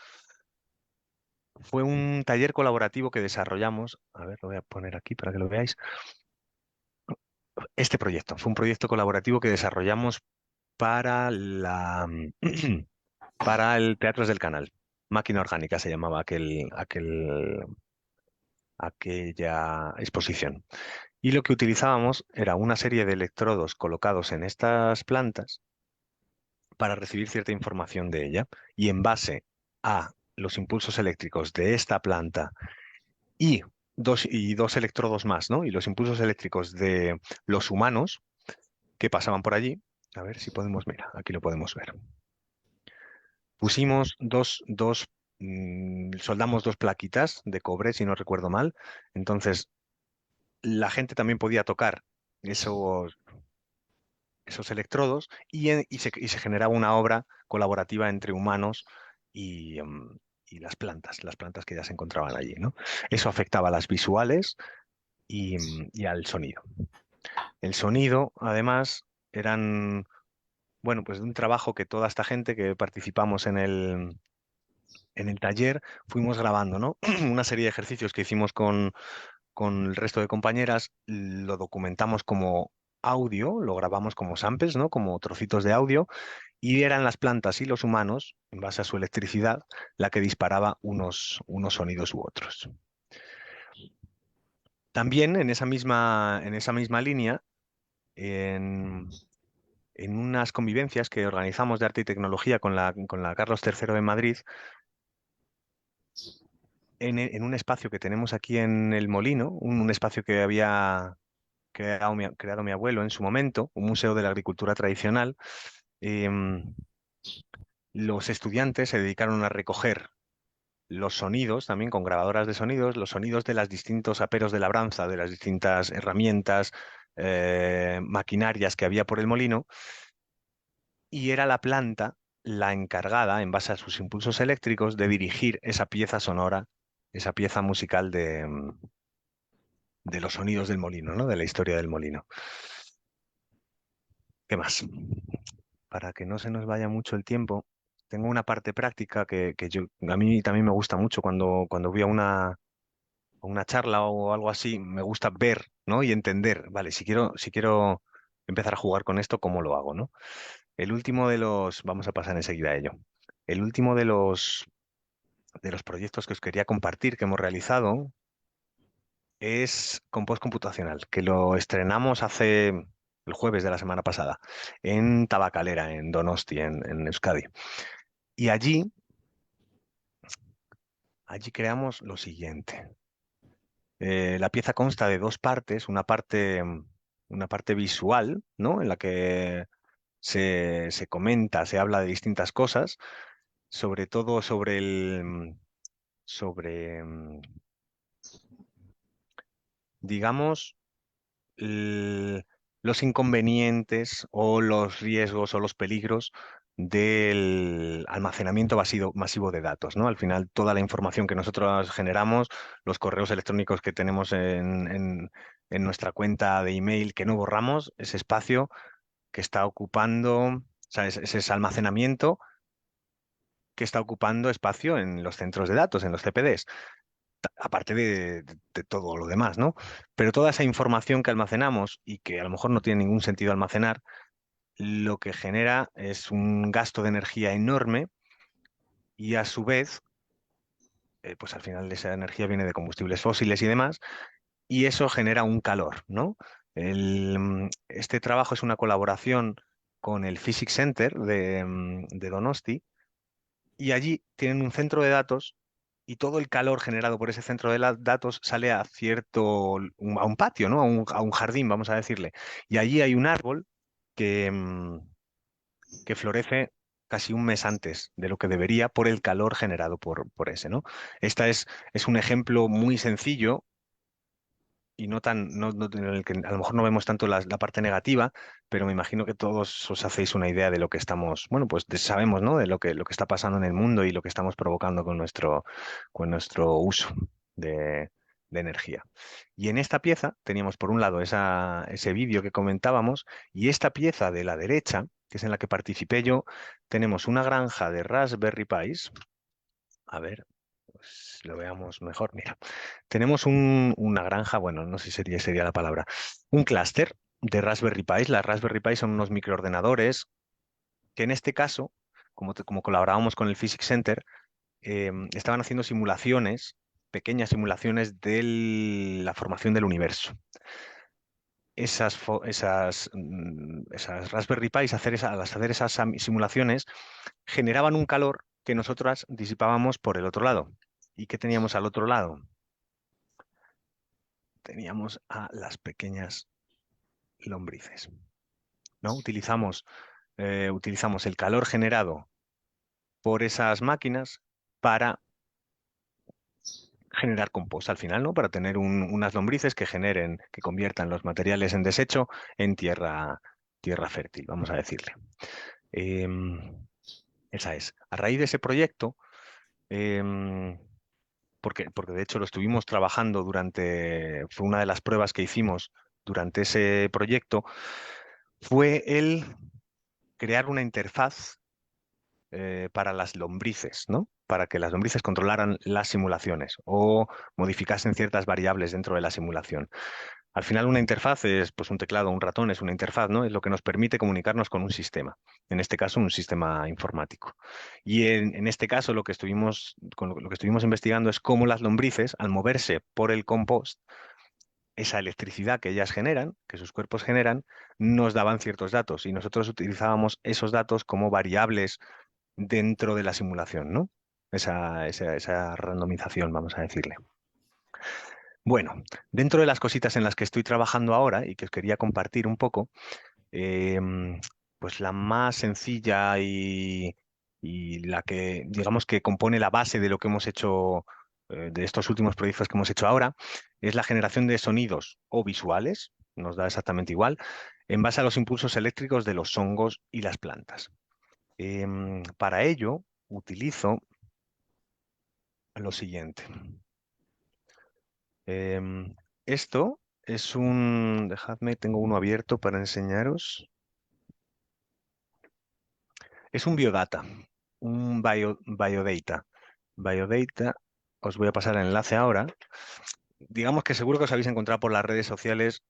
S2: fue un taller colaborativo que desarrollamos. A ver, lo voy a poner aquí para que lo veáis. Este proyecto fue un proyecto colaborativo que desarrollamos para para el Teatros del Canal. Máquina orgánica se llamaba aquella exposición. Y lo que utilizábamos era una serie de electrodos colocados en estas plantas para recibir cierta información de ella. Y en base a los impulsos eléctricos de esta planta y dos electrodos más, ¿no? Y los impulsos eléctricos de los humanos que pasaban por allí. A ver si podemos, mira, aquí lo podemos ver. Pusimos soldamos dos plaquitas de cobre, si no recuerdo mal. Entonces, la gente también podía tocar esos electrodos y se generaba una obra colaborativa entre humanos y las plantas que ya se encontraban allí, ¿no? Eso afectaba a las visuales y al sonido. El sonido, además, eran, bueno, pues de un trabajo que toda esta gente que participamos en el taller fuimos grabando, ¿no? Una serie de ejercicios que hicimos con el resto de compañeras, lo documentamos como audio, lo grabamos como samples, ¿no? Como trocitos de audio, y eran las plantas y los humanos, en base a su electricidad, la que disparaba unos sonidos u otros. También en esa misma línea, en unas convivencias que organizamos de arte y tecnología con la Carlos III de Madrid, en un espacio que tenemos aquí en el Molino, un espacio que había creado mi abuelo en su momento, un museo de la agricultura tradicional, em, los estudiantes se dedicaron a recoger los sonidos, también con grabadoras de sonidos, los sonidos de los distintos aperos de labranza, de las distintas herramientas, maquinarias que había por el molino, y era la planta la encargada, en base a sus impulsos eléctricos, de dirigir esa pieza sonora, esa pieza musical de los sonidos del molino, ¿no? De la historia del molino. ¿Qué más? Para que no se nos vaya mucho el tiempo, tengo una parte práctica que a mí también me gusta mucho cuando voy a una charla o algo así, me gusta ver, ¿no? Y entender, vale, si quiero empezar a jugar con esto, ¿cómo lo hago, ¿no? Vamos a pasar enseguida a ello. El último de los proyectos que os quería compartir que hemos realizado es Compost Computacional, que lo estrenamos hace el jueves de la semana pasada en Tabacalera, en Donosti, en Euskadi. Y allí creamos lo siguiente. La pieza consta de dos partes, una parte visual, ¿no? En la que se comenta, se habla de distintas cosas, sobre todo sobre, digamos, l- los inconvenientes o los riesgos o los peligros del almacenamiento masivo de datos, ¿no? Al final, toda la información que nosotros generamos, los correos electrónicos que tenemos en nuestra cuenta de email que no borramos, ese espacio que está ocupando, o sea, ese almacenamiento que está ocupando espacio en los centros de datos, en los CPDs, aparte de todo lo demás, ¿no? Pero toda esa información que almacenamos y que a lo mejor no tiene ningún sentido almacenar, lo que genera es un gasto de energía enorme y a su vez, pues al final esa energía viene de combustibles fósiles y demás, y eso genera un calor, ¿no? Este trabajo es una colaboración con el Physics Center de Donosti, y allí tienen un centro de datos y todo el calor generado por ese centro de datos sale a un patio, ¿no? A un jardín, vamos a decirle. Y allí hay un árbol que florece casi un mes antes de lo que debería por el calor generado por ese, ¿no? Esta es un ejemplo muy sencillo y en el que a lo mejor no vemos tanto la parte negativa, pero me imagino que todos os hacéis una idea de lo que estamos, bueno, pues sabemos, ¿no? De lo que está pasando en el mundo y lo que estamos provocando con nuestro uso de energía. Y en esta pieza teníamos por un lado ese vídeo que comentábamos, y esta pieza de la derecha, que es en la que participé yo, tenemos una granja de Raspberry Pis. A ver, pues lo veamos mejor. Mira, tenemos una granja, bueno, no sé si sería la palabra, un clúster de Raspberry Pis. Las Raspberry Pi son unos microordenadores que en este caso como colaborábamos con el Physics Center, estaban haciendo simulaciones, pequeñas simulaciones de la formación del universo. Esas Raspberry Pi, al hacer esas simulaciones, generaban un calor que nosotras disipábamos por el otro lado. ¿Y qué teníamos al otro lado? Teníamos a las pequeñas lombrices, ¿no? Utilizamos el calor generado por esas máquinas para generar compost al final, ¿no? Para tener unas lombrices que conviertan los materiales en desecho en tierra fértil, vamos a decirle. Esa es. A raíz de ese proyecto, porque de hecho lo estuvimos trabajando fue una de las pruebas que hicimos durante ese proyecto, fue el crear una interfaz para las lombrices, ¿no? Para que las lombrices controlaran las simulaciones o modificasen ciertas variables dentro de la simulación. Al final una interfaz es pues un teclado, un ratón es una interfaz, ¿no? Es lo que nos permite comunicarnos con un sistema, en este caso un sistema informático. Y en este caso lo que estuvimos investigando es cómo las lombrices, al moverse por el compost, esa electricidad que ellas generan, que sus cuerpos generan, nos daban ciertos datos y nosotros utilizábamos esos datos como variables dentro de la simulación, ¿no? Esa randomización, vamos a decirle. Bueno, dentro de las cositas en las que estoy trabajando ahora y que os quería compartir un poco, pues la más sencilla y la que, digamos, que compone la base de lo que hemos hecho, de estos últimos proyectos que hemos hecho ahora, es la generación de sonidos o visuales, nos da exactamente igual, en base a los impulsos eléctricos de los hongos y las plantas. Para ello, utilizo lo siguiente. Esto es dejadme, tengo uno abierto para enseñaros. Es un biodata, un biodata. Biodata, os voy a pasar el enlace ahora. Digamos que seguro que os habéis encontrado por las redes sociales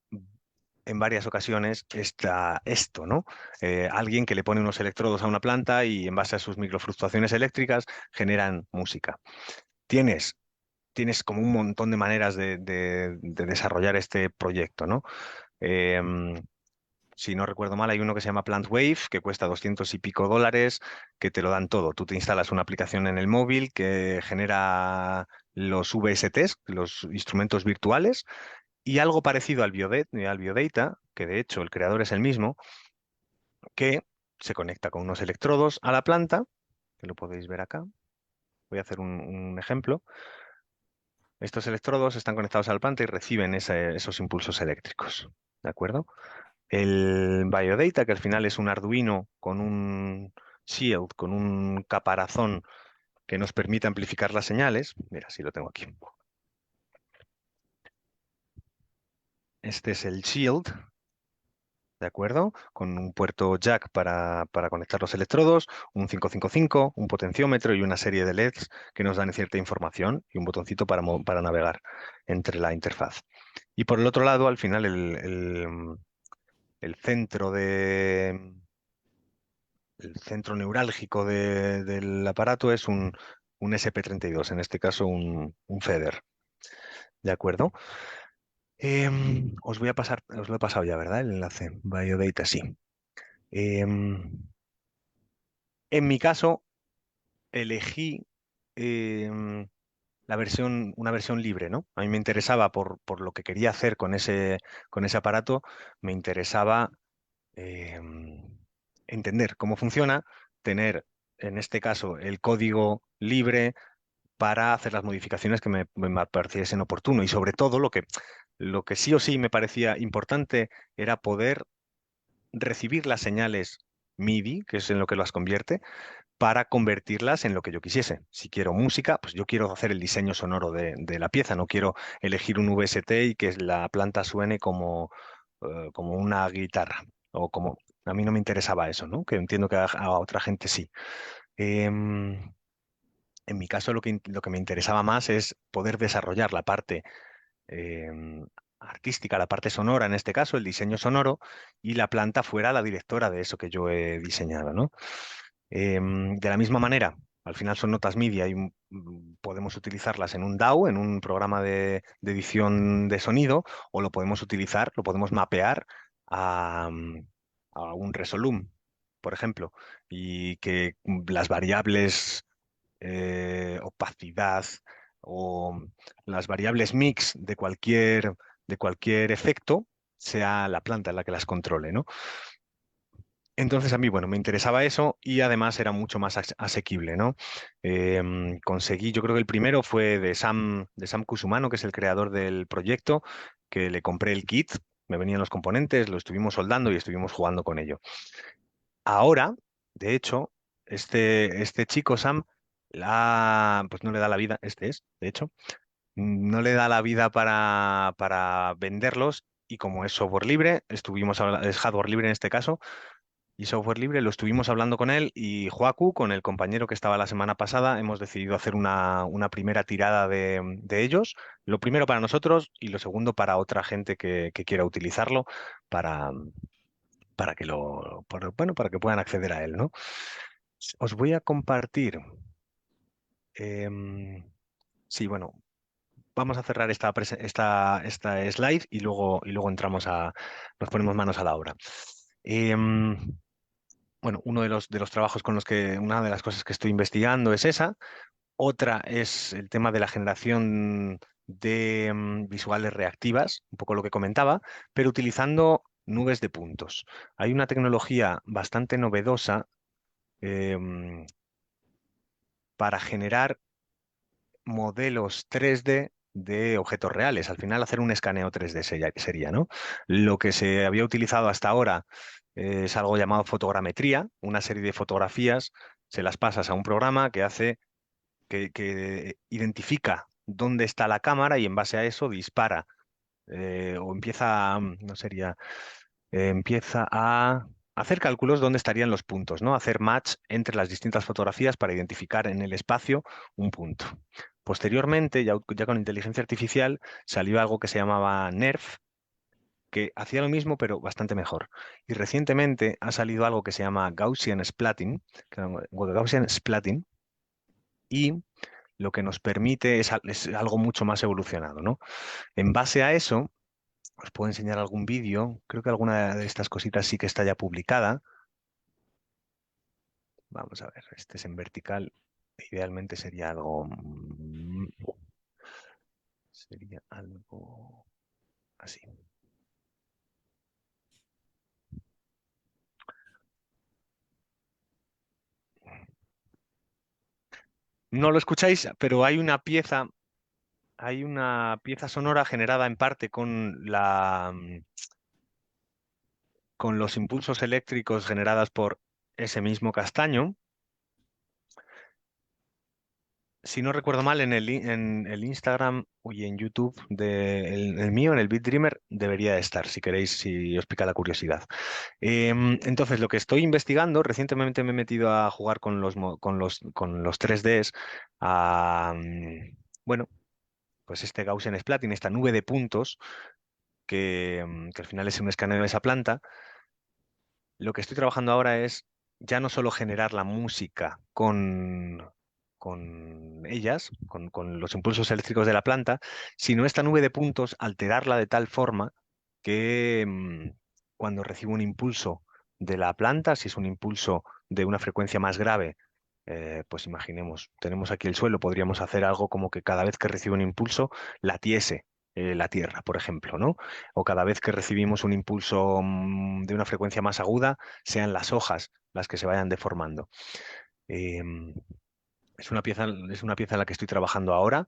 S2: en varias ocasiones esto, ¿no? Alguien que le pone unos electrodos a una planta y en base a sus microfluctuaciones eléctricas generan música. Tienes como un montón de maneras de desarrollar este proyecto, ¿no? Em, si no recuerdo mal, hay uno que se llama Plant Wave, que cuesta 200 y pico dólares, que te lo dan todo. Tú te instalas una aplicación en el móvil que genera los VSTs, los instrumentos virtuales, y algo parecido al Biodata, que de hecho el creador es el mismo, que se conecta con unos electrodos a la planta, que lo podéis ver acá. Voy a hacer un ejemplo. Estos electrodos están conectados al planta y reciben esos impulsos eléctricos. ¿De acuerdo? El Biodata, que al final es un Arduino con un shield, con un caparazón que nos permite amplificar las señales. Mira, sí lo tengo aquí. Este es el shield, ¿de acuerdo? Con un puerto jack para conectar los electrodos, un 555, un potenciómetro y una serie de LEDs que nos dan cierta información y un botoncito para navegar entre la interfaz. Y por el otro lado, al final, el centro el centro neurálgico del aparato es un SP32, en este caso un FEDER. ¿De acuerdo? Os lo he pasado ya, ¿verdad? El enlace. Biodata, sí. En mi caso, elegí una versión libre, ¿no? A mí me interesaba, por lo que quería hacer con ese aparato, me interesaba entender cómo funciona, tener, en este caso, el código libre para hacer las modificaciones que me pareciesen oportuno. Y sobre todo, lo que sí o sí me parecía importante era poder recibir las señales MIDI, que es en lo que las convierte, para convertirlas en lo que yo quisiese. Si quiero música, pues yo quiero hacer el diseño sonoro de la pieza, no quiero elegir un VST y que la planta suene como una guitarra o como... A mí no me interesaba eso, ¿no? Que entiendo que a otra gente sí. Em, en mi caso, lo que me interesaba más es poder desarrollar la parte artística, la parte sonora, en este caso, el diseño sonoro, y la planta fuera la directora de eso que yo he diseñado, ¿no? De la misma manera, al final son notas MIDI y podemos utilizarlas en un DAW, en un programa de edición de sonido, o lo podemos utilizar, lo podemos mapear a, a un Resolume, por ejemplo, y que las variables opacidad o las variables mix de cualquier efecto sea la planta en la que las controle, ¿no? Entonces a mí, bueno, me interesaba eso y además era mucho más asequible, ¿no? Conseguí, yo creo que el primero fue de Sam Kusumano, que es el creador del proyecto, que le compré el kit, me venían los componentes, lo estuvimos soldando y estuvimos jugando con ello. Ahora, de hecho, este chico Sam, pues no le da la vida, este es, de hecho, no le da la vida para venderlos y como es software libre, es hardware libre en este caso, y software libre, lo estuvimos hablando con él y Joacu, con el compañero que estaba la semana pasada, hemos decidido hacer una primera tirada de ellos. Lo primero para nosotros y lo segundo para otra gente que quiera utilizarlo para, para que bueno, para que puedan acceder a él, ¿no? Os voy a compartir. em, sí, bueno, vamos a cerrar esta slide y luego nos ponemos manos a la obra. Em, bueno, uno de los trabajos una de las cosas que estoy investigando es esa. Otra es el tema de la generación de visuales reactivas, un poco lo que comentaba, pero utilizando nubes de puntos. Hay una tecnología bastante novedosa em, para generar modelos 3D de objetos reales. Al final, hacer un escaneo 3D sería, ¿no? Lo que se había utilizado hasta ahora es algo llamado fotogrametría, una serie de fotografías, se las pasas a un programa que hace, que identifica dónde está la cámara y en base a eso dispara o empieza, no sería, empieza a hacer cálculos dónde estarían los puntos, ¿no? Hacer match entre las distintas fotografías para identificar en el espacio un punto. Posteriormente, ya con inteligencia artificial, salió algo que se llamaba NERF, que hacía lo mismo, pero bastante mejor. Y recientemente ha salido algo que se llama Gaussian Splatting, y lo que nos permite es algo mucho más evolucionado, ¿no? En base a eso, os puedo enseñar algún vídeo. Creo que alguna de estas cositas sí que está ya publicada. Vamos a ver, este es en vertical. Idealmente sería algo así. No lo escucháis, pero hay una pieza sonora generada en parte con los impulsos eléctricos generados por ese mismo castaño. Si no recuerdo mal, en el Instagram y en YouTube el mío, en el Beat Dreamer, debería de estar, si queréis, si os pica la curiosidad. Entonces, lo que estoy investigando, recientemente me he metido a jugar con los 3Ds, bueno, pues este Gaussian Splatting, esta nube de puntos, que al final es un escaneo de esa planta. Lo que estoy trabajando ahora es ya no solo generar la música con ellas, con los impulsos eléctricos de la planta, sino esta nube de puntos, alterarla de tal forma que cuando recibo un impulso de la planta, si es un impulso de una frecuencia más grave, pues imaginemos, tenemos aquí el suelo, podríamos hacer algo como que cada vez que recibo un impulso, latiese la Tierra, por ejemplo, ¿no? O cada vez que recibimos un impulso de una frecuencia más aguda, sean las hojas las que se vayan deformando. Em, es una pieza en la que estoy trabajando ahora.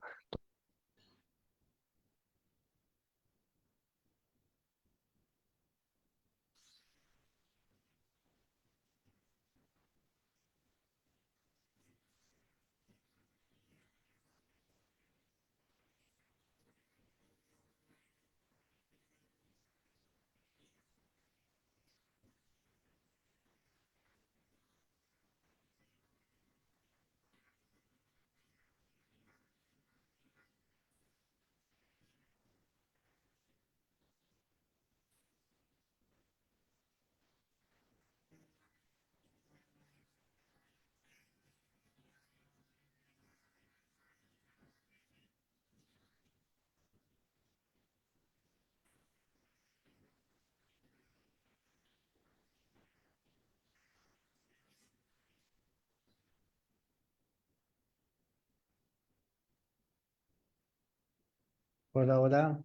S1: Hola, hola.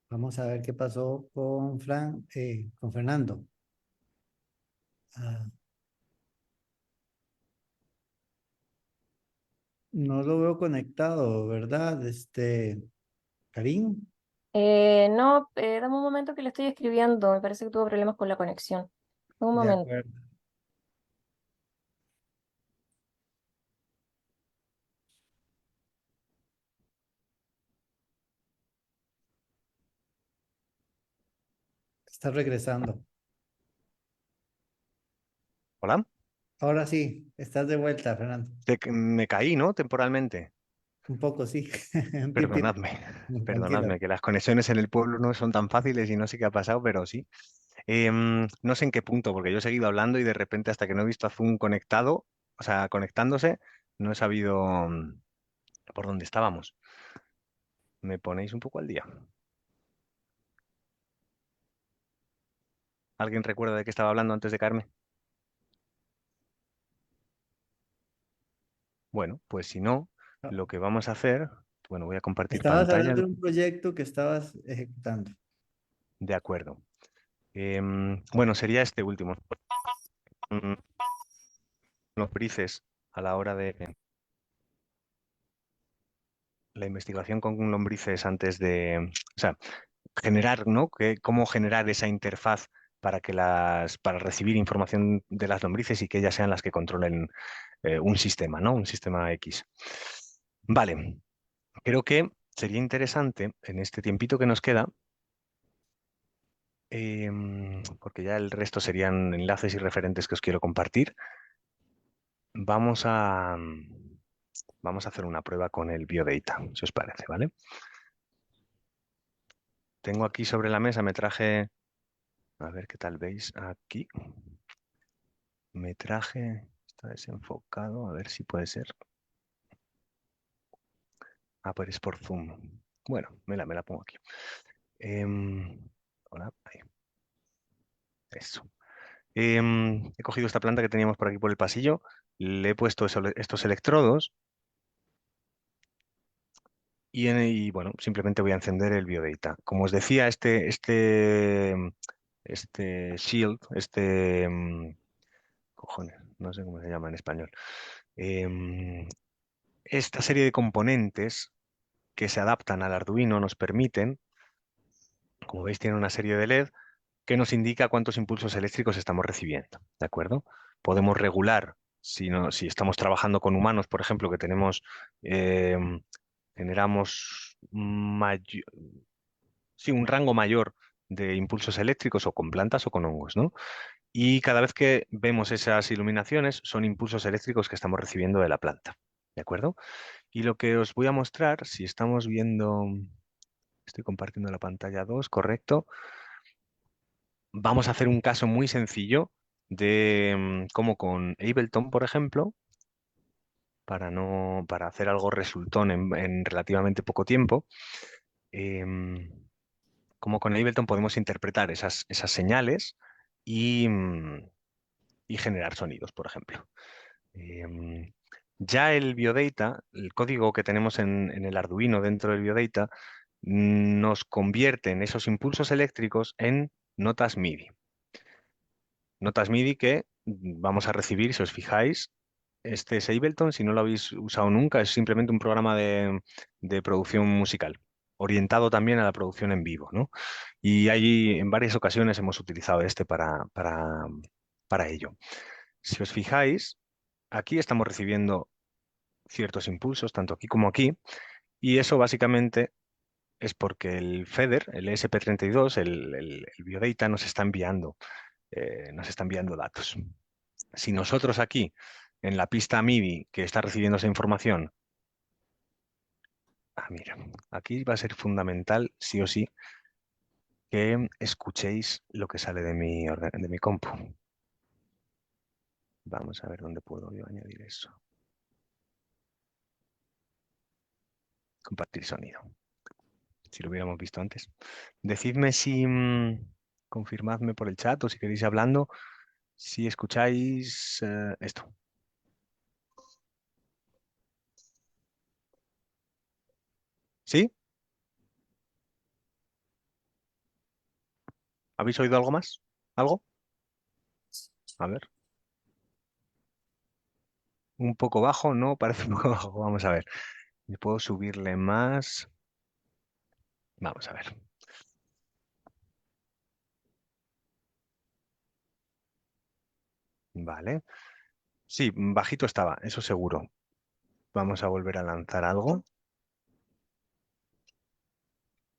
S1: Vamos a ver qué pasó con con Fernando. Ah, no lo veo conectado, ¿verdad? Karim.
S5: No, dame un momento que le estoy escribiendo. Me parece que tuvo problemas con la conexión. Un
S1: De
S5: momento.
S1: acuerdo. Está regresando.
S2: Hola.
S1: Ahora sí, estás de vuelta, Fernando.
S2: Me caí, ¿no? Temporalmente.
S1: Un poco, sí. Un tiempito.
S2: Perdonadme,
S1: Tranquilo.
S2: perdonadme, que las conexiones en el pueblo no son tan fáciles y no sé qué ha pasado, pero sí. No sé en qué punto, porque yo he seguido hablando y de repente hasta que no he visto a Zoom conectado, o sea, conectándose, no he sabido por dónde estábamos. ¿Me ponéis un poco al día? ¿Alguien recuerda de qué estaba hablando antes de caerme? Bueno, pues si no,
S1: Ah,
S2: lo que vamos a hacer, bueno, voy a compartir
S1: estabas
S2: pantalla.
S1: hablando de un proyecto que estabas ejecutando.
S2: De acuerdo. Bueno, sería este último. Mm, Los brices a la hora de la investigación con lombrices antes de, o sea, generar, ¿no? Cómo generar esa interfaz para para recibir información de las lombrices y que ellas sean las que controlen un sistema, ¿no? Un sistema X. Vale, creo que sería interesante en este tiempito que nos queda, porque ya el resto serían enlaces y referentes que os quiero compartir. Vamos a, vamos a hacer una prueba con el biodata, si os parece, ¿vale? Tengo aquí sobre la mesa, me traje, a ver qué tal veis aquí. Me traje, está desenfocado, a ver si puede ser. Ah, pues es por Zoom. Bueno, me la pongo aquí. Hola, ahí, eso. He cogido esta planta que teníamos por aquí por el pasillo, le he puesto estos electrodos y, bueno, simplemente voy a encender el biodata. Como os decía, este shield, cojones, no sé cómo se llama en español. Em, Esta serie de componentes que se adaptan al Arduino nos permiten, como veis, tiene una serie de LED que nos indica cuántos impulsos eléctricos estamos recibiendo, ¿de acuerdo? Podemos regular, si estamos trabajando con humanos, por ejemplo, que generamos sí, un rango mayor de impulsos eléctricos o con plantas o con hongos, ¿no? Y cada vez que vemos esas iluminaciones son impulsos eléctricos que estamos recibiendo de la planta, ¿de acuerdo? Y lo que os voy a mostrar, si estamos viendo, estoy compartiendo la pantalla 2, correcto. Vamos a hacer un caso muy sencillo de cómo con Ableton, por ejemplo, para hacer algo resultón en relativamente poco tiempo, em, cómo con Ableton podemos interpretar esas señales y generar sonidos, por ejemplo. Em, ya el biodata, el código que tenemos en el Arduino dentro del biodata, nos convierte en esos impulsos eléctricos en notas MIDI. Notas MIDI que vamos a recibir, si os fijáis, este es Ableton, si no lo habéis usado nunca, es simplemente un programa de producción musical, orientado también a la producción en vivo, ¿no? Y allí en varias ocasiones hemos utilizado este para ello. Si os fijáis, aquí estamos recibiendo ciertos impulsos, tanto aquí como aquí, y eso básicamente es porque el FEDER, el ESP32, el biodata nos está enviando datos. Si nosotros aquí, en la pista MIDI que está recibiendo esa información, mira, aquí va a ser fundamental, sí o sí, que escuchéis lo que sale de mi compu. Vamos a ver dónde puedo yo añadir eso. Compartir sonido, si lo hubiéramos visto antes. Decidme si, confirmadme por el chat o si queréis ir hablando, si escucháis esto. ¿Sí? ¿Habéis oído algo más? ¿Algo? A ver. Un poco bajo, no, parece un poco bajo. Vamos a ver. ¿Puedo subirle más? Vamos a ver. Vale. Sí, bajito estaba, eso seguro. Vamos a volver a lanzar algo.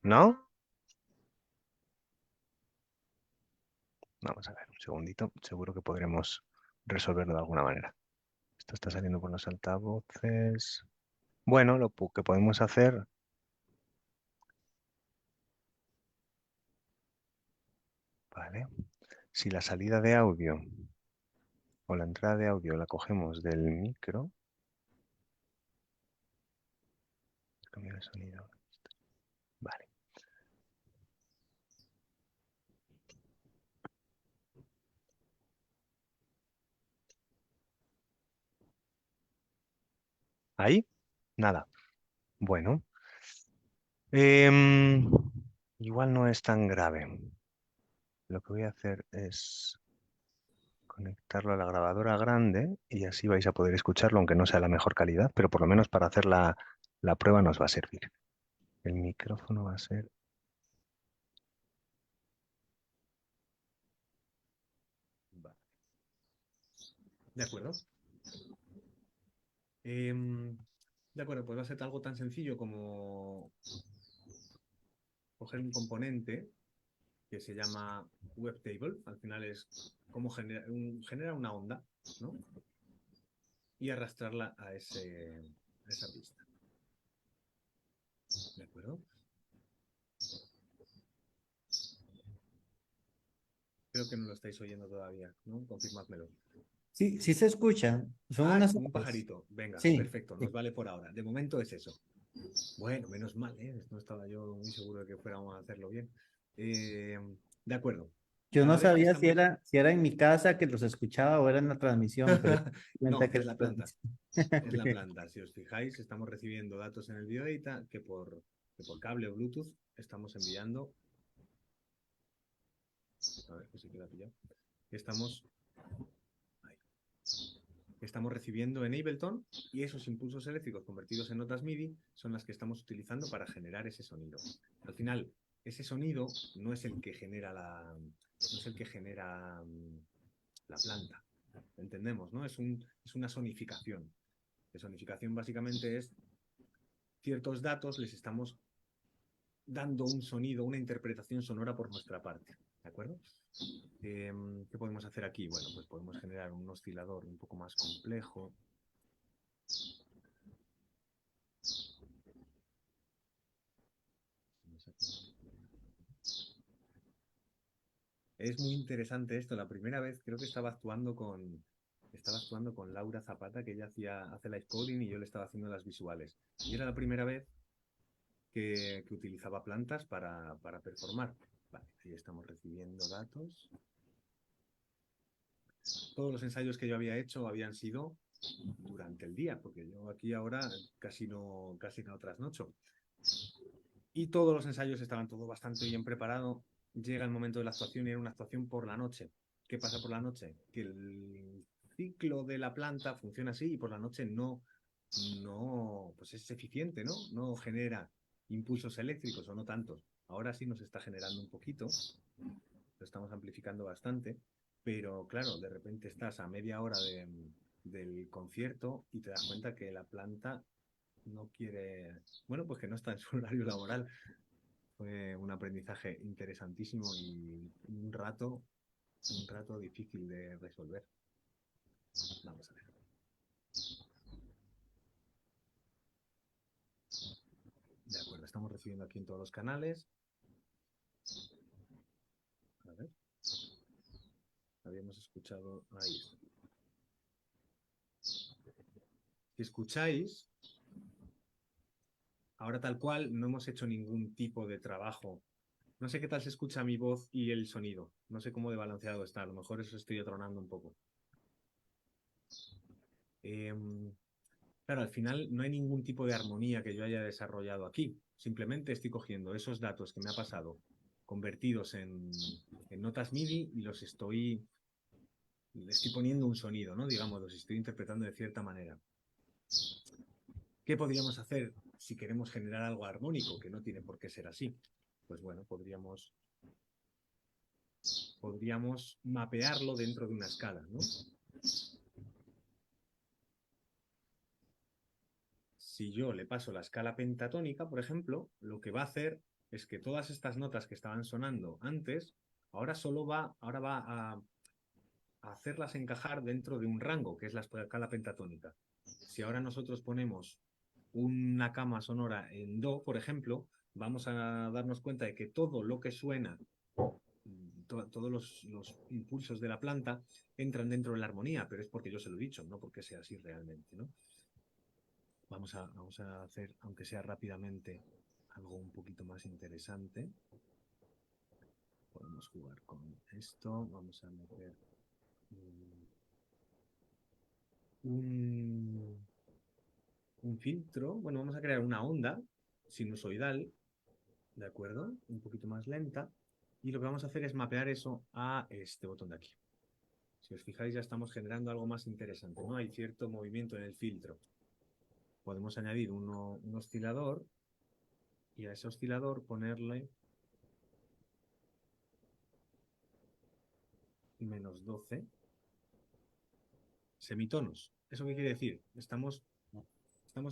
S2: ¿No? Vamos a ver, un segundito. Seguro que podremos resolverlo de alguna manera. Esto está saliendo por los altavoces. Bueno, que podemos hacer... Vale. Si la salida de audio o la entrada de audio la cogemos del micro... Cambio de sonido. Vale. ¿Ahí? Nada. Bueno. Igual no es tan grave. Lo que voy a hacer es conectarlo a la grabadora grande y así vais a poder escucharlo, aunque no sea la mejor calidad, pero por lo menos para hacer la prueba nos va a servir. El micrófono va a ser... Vale. ¿De acuerdo? De acuerdo, pues va a ser algo tan sencillo como coger un componente que se llama WebTable, al final es cómo genera una onda, ¿no? Y arrastrarla a esa pista. ¿De acuerdo? Creo que no lo estáis oyendo todavía, ¿no? Confirmádmelo.
S1: Sí, sí se escucha. Son unas
S2: Un
S1: aves.
S2: pajarito. Venga,
S1: Sí,
S2: perfecto, nos
S1: sí.
S2: vale por ahora. De momento es eso. Bueno, menos mal, ¿eh? No estaba yo muy seguro de que fuéramos a hacerlo bien. De acuerdo.
S1: Yo no
S2: Cada vez que
S1: sabía
S2: estamos...
S1: si era en mi casa que los escuchaba o era en la transmisión, pero
S2: No,
S1: cuenta que
S2: es
S1: la
S2: la planta.
S1: transmisión.
S2: Es la planta. Si os fijáis, estamos recibiendo datos en el biodata que por cable o Bluetooth estamos enviando. A ver, que se queda pillado. Estamos Estamos recibiendo en Ableton y esos impulsos eléctricos convertidos en notas MIDI son las que estamos utilizando para generar ese sonido. Al final, ese sonido no es el que genera la planta. Entendemos, ¿no? Es una sonificación. La sonificación básicamente es ciertos datos les estamos dando un sonido, una interpretación sonora por nuestra parte. ¿De acuerdo? ¿Qué podemos hacer aquí? Bueno, pues podemos generar un oscilador un poco más complejo. Es muy interesante esto. La primera vez creo que estaba actuando con Laura Zapata, que ella hace live coding y yo le estaba haciendo las visuales. Y era la primera vez que utilizaba plantas para performar. Vale, ahí estamos recibiendo datos. Todos los ensayos que yo había hecho habían sido durante el día, porque yo aquí ahora casi no trasnocho. Y todos los ensayos estaban todo bastante bien preparado. Llega el momento de la actuación y era una actuación por la noche. ¿Qué pasa por la noche? Que el ciclo de la planta funciona así y por la noche no pues es eficiente, ¿no? No genera impulsos eléctricos o no tantos. Ahora sí nos está generando un poquito, lo estamos amplificando bastante, pero claro, de repente estás a media hora del concierto y te das cuenta que la planta no quiere, bueno, pues que no está en su horario laboral. Fue un aprendizaje interesantísimo y un rato difícil de resolver. Vamos a ver. De acuerdo, estamos recibiendo aquí en todos los canales. A ver. Habíamos escuchado ahí. Si escucháis, ahora tal cual no hemos hecho ningún tipo de trabajo. No sé qué tal se escucha mi voz y el sonido. No sé cómo de balanceado está. A lo mejor eso estoy atronando un poco.
S6: Claro, al final no hay ningún tipo de armonía que yo haya desarrollado aquí. Simplemente estoy cogiendo esos datos que me ha pasado, convertidos en notas MIDI y le estoy poniendo un sonido, ¿no? Digamos, los estoy interpretando de cierta manera. ¿Qué podríamos hacer si queremos generar algo armónico, que no tiene por qué ser así? Pues bueno, podríamos mapearlo dentro de una escala, ¿no? Si yo le paso la escala pentatónica, por ejemplo, lo que va a hacer es que todas estas notas que estaban sonando antes, ahora va a hacerlas encajar dentro de un rango, que es la escala pentatónica. Si ahora nosotros ponemos una cama sonora en do, por ejemplo, vamos a darnos cuenta de que todo lo que suena, todos los impulsos de la planta entran dentro de la armonía, pero es porque yo se lo he dicho, no porque sea así realmente, ¿no? Vamos a hacer, aunque sea rápidamente, algo un poquito más interesante. Podemos jugar con esto. Vamos a meter un filtro. Bueno, vamos a crear una onda sinusoidal, ¿de acuerdo? Un poquito más lenta. Y lo que vamos a hacer es mapear eso a este botón de aquí. Si os fijáis, ya estamos generando algo más interesante, ¿no? Hay cierto movimiento en el filtro. Podemos añadir un oscilador y a ese oscilador ponerle -12 semitonos. ¿Eso qué quiere decir? Estamos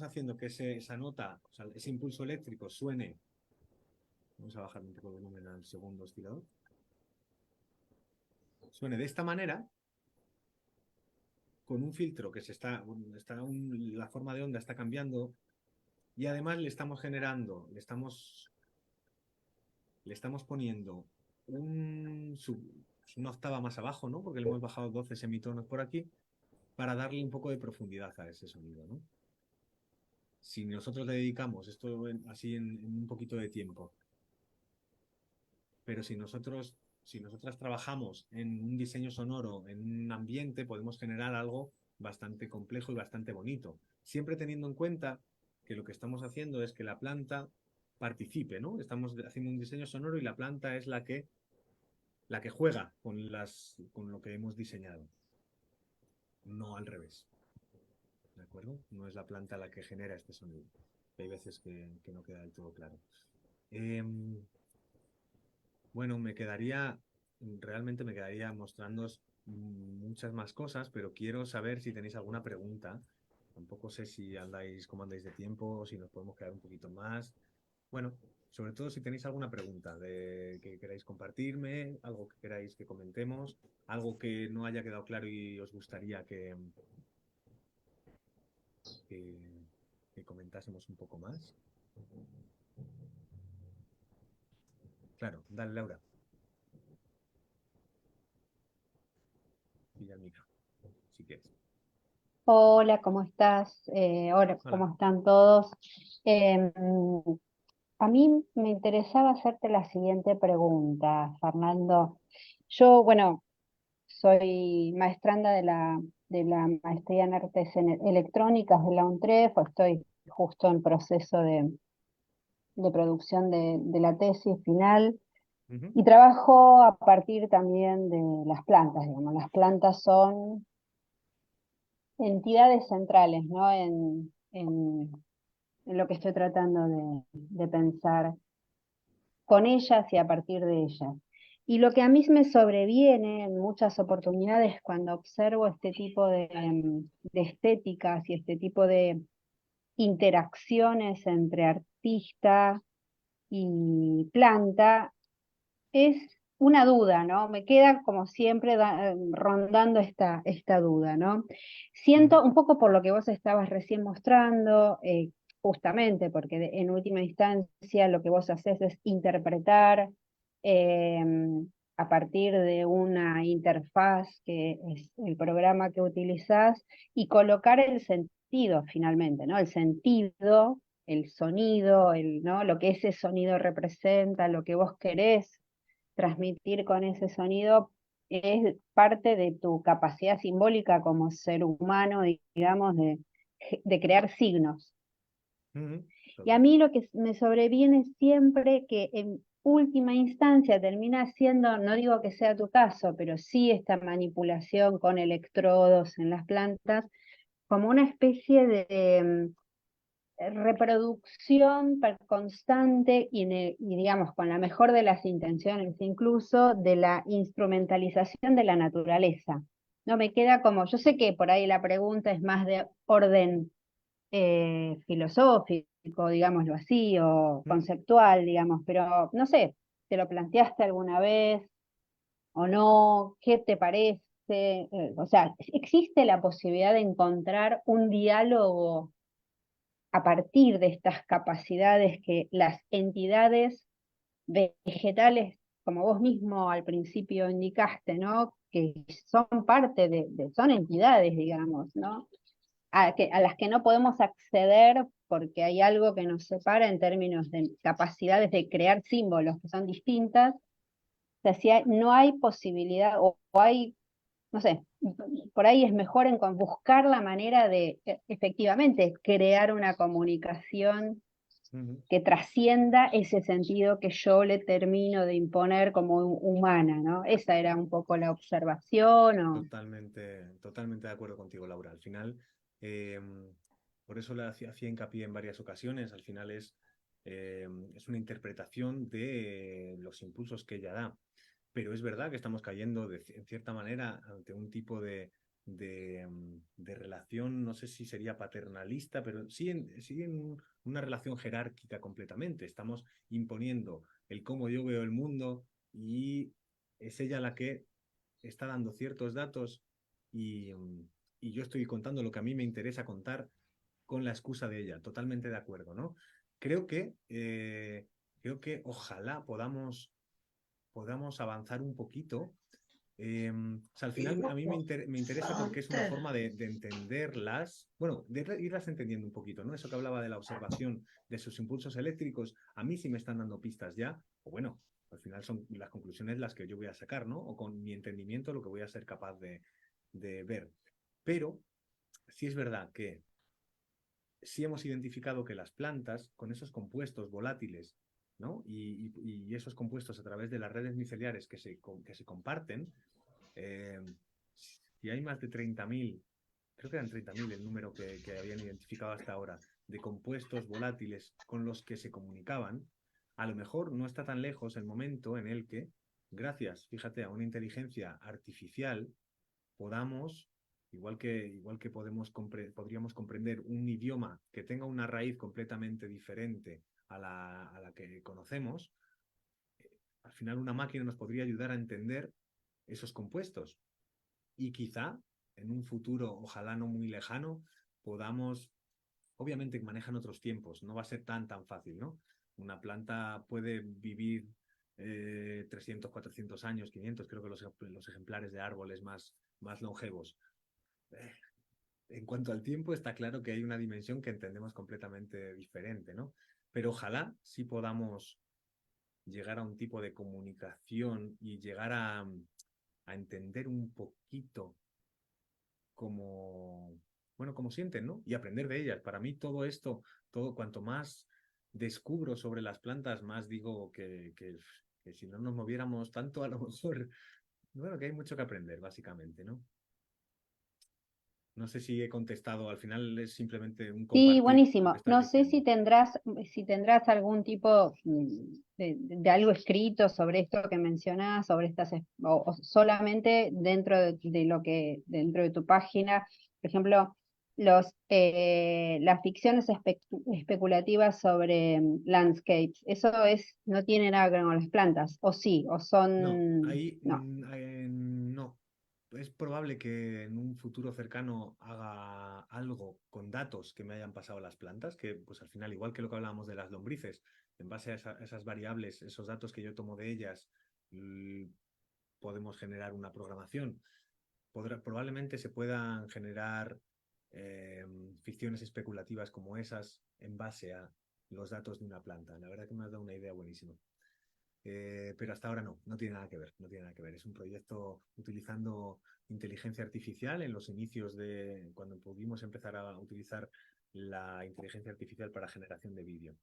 S6: haciendo que esa nota, o sea, ese impulso eléctrico suene. Vamos a bajar un poco de volumen al segundo oscilador. Suene de esta manera, con un filtro que la forma de onda está cambiando, y además le estamos generando, le estamos poniendo una octava más abajo, ¿no? Porque le hemos bajado 12 semitonos por aquí, para darle un poco de profundidad a ese sonido, ¿no? Si nosotros le dedicamos esto así en un poquito de tiempo, pero si nosotras trabajamos en un diseño sonoro, en un ambiente, podemos generar algo bastante complejo y bastante bonito. Siempre teniendo en cuenta que lo que estamos haciendo es que la planta participe, ¿no? Estamos haciendo un diseño sonoro y la planta es la que juega con lo que hemos diseñado. No al revés. ¿De acuerdo? No es la planta la que genera este sonido. Hay veces que no queda del todo claro. Bueno, realmente me quedaría mostrándoos muchas más cosas, pero quiero saber si tenéis alguna pregunta. Tampoco sé cómo andáis de tiempo, si nos podemos quedar un poquito más. Bueno, sobre todo si tenéis alguna pregunta que queráis compartirme, algo que queráis que comentemos, algo que no haya quedado claro y os gustaría que comentásemos un poco más. Claro, dale, Laura. Y al micro, si quieres.
S4: Hola, ¿cómo estás? Hola,
S6: Hola.
S4: ¿cómo están todos? Em, a mí me interesaba hacerte la siguiente pregunta, Fernando. Yo, bueno, soy maestranda de la maestría en artes electrónicas de la UNTREF, estoy justo en proceso de producción de la tesis final.
S6: Uh-huh.
S4: Y trabajo a partir también de las plantas, digamos. Las plantas son entidades centrales, ¿no? En lo que estoy tratando de pensar con ellas y a partir de ellas. Y lo que a mí me sobreviene en muchas oportunidades cuando observo este tipo de estéticas y este tipo de interacciones entre artista y planta, es una duda, ¿no? Me queda como siempre rondando esta duda, ¿no? Siento un poco por lo que vos estabas recién mostrando, justamente porque en última instancia lo que vos haces es interpretar eh, a partir de una interfaz que es el programa que utilizás y colocar el sentido finalmente, ¿no? El sentido, el sonido, ¿no? Lo que ese sonido representa, lo que vos querés transmitir con ese sonido es parte de tu capacidad simbólica como ser humano, digamos, de crear signos.
S6: Ujú,
S4: Y a mí lo que me sobreviene siempre, que en última instancia termina siendo, no digo que sea tu caso, pero sí esta manipulación con electrodos en las plantas, como una especie de reproducción constante y digamos con la mejor de las intenciones incluso de la instrumentalización de la naturaleza. No me queda como, yo sé que por ahí la pregunta es más de orden filosófico, digámoslo así, o
S6: ujú.
S4: conceptual, digamos, pero no sé, ¿te lo planteaste alguna vez o no? ¿Qué te parece? O sea, ¿existe la posibilidad de encontrar un diálogo a partir de estas capacidades que las entidades vegetales, como vos mismo al principio indicaste, ¿no? Que son parte son entidades, digamos, ¿no? A las que no podemos acceder porque hay algo que nos separa en términos de capacidades de crear símbolos que son distintas. O sea, si no hay posibilidad o hay, no sé, por ahí es mejor buscar la manera de efectivamente crear una comunicación
S6: Ujú.
S4: que trascienda ese sentido que yo le termino de imponer como humana, ¿no? Esa era un poco la observación o...
S6: Totalmente de acuerdo contigo, Laura. Al final, eh, por eso le hacía hincapié en varias ocasiones, al final es una interpretación de los impulsos que ella da. Pero es verdad que estamos cayendo en cierta manera ante un tipo de relación, no sé si sería paternalista, pero sí en una relación jerárquica completamente. Estamos imponiendo el cómo yo veo el mundo y es ella la que está dando ciertos datos y yo estoy contando lo que a mí me interesa contar con la excusa de ella. Totalmente de acuerdo, ¿no? Creo que ojalá podamos avanzar un poquito. O sea, al final a mí me interesa porque es una forma de entenderlas, bueno, de irlas entendiendo un poquito, ¿no? Eso que hablaba de la observación de sus impulsos eléctricos, a mí sí me están dando pistas ya, o bueno, al final son las conclusiones las que yo voy a sacar, ¿no? O con mi entendimiento lo que voy a ser capaz de ver. Pero sí es verdad que sí hemos identificado que las plantas, con esos compuestos volátiles, ¿no? Y esos compuestos a través de las redes miceliares que se comparten, eh, si hay más de 30.000, creo que eran 30.000 el número que habían identificado hasta ahora, de compuestos volátiles con los que se comunicaban, a lo mejor no está tan lejos el momento en el que, gracias, fíjate, a una inteligencia artificial, podamos, igual que podríamos comprender un idioma que tenga una raíz completamente diferente a la que conocemos, al final una máquina nos podría ayudar a entender esos compuestos. Y quizá en un futuro, ojalá no muy lejano, podamos, obviamente manejan otros tiempos, no va a ser tan fácil, ¿no? Una planta puede vivir 300, 400 años, 500, creo que los ejemplares de árboles más longevos. Eh, en cuanto al tiempo, está claro que hay una dimensión que entendemos completamente diferente, ¿no? Pero ojalá sí podamos llegar a un tipo de comunicación y llegar a entender un poquito como, bueno, como sienten, ¿no? Y aprender de ellas. Para mí todo cuanto más descubro sobre las plantas, más digo que si no nos moviéramos tanto, a lo mejor, bueno, que hay mucho que aprender, básicamente, ¿no? No sé si he contestado, al final es simplemente un
S4: Sí,
S6: compartir lo que
S4: buenísimo.
S6: estás
S4: No sé
S6: diciendo.
S4: si tendrás algún tipo de algo escrito sobre esto que mencionás, sobre o solamente dentro de lo que, dentro de tu página, por ejemplo, las ficciones especulativas sobre landscapes. Eso no tiene nada que ver con las plantas, o sí, o
S6: No,
S4: son,
S6: ahí
S4: no.
S6: no. Es probable que en un futuro cercano haga algo con datos que me hayan pasado las plantas, que pues al final, igual que lo que hablábamos de las lombrices, en base a esas variables, esos datos que yo tomo de ellas, mm, podemos generar una programación. Probablemente se puedan generar eh, ficciones especulativas como esas en base a los datos de una planta. La verdad que me has dado una idea buenísima. pero hasta ahora no tiene nada que ver, no tiene nada que ver. Es un proyecto utilizando inteligencia artificial en los inicios de cuando pudimos empezar a utilizar la inteligencia artificial para generación de vídeo.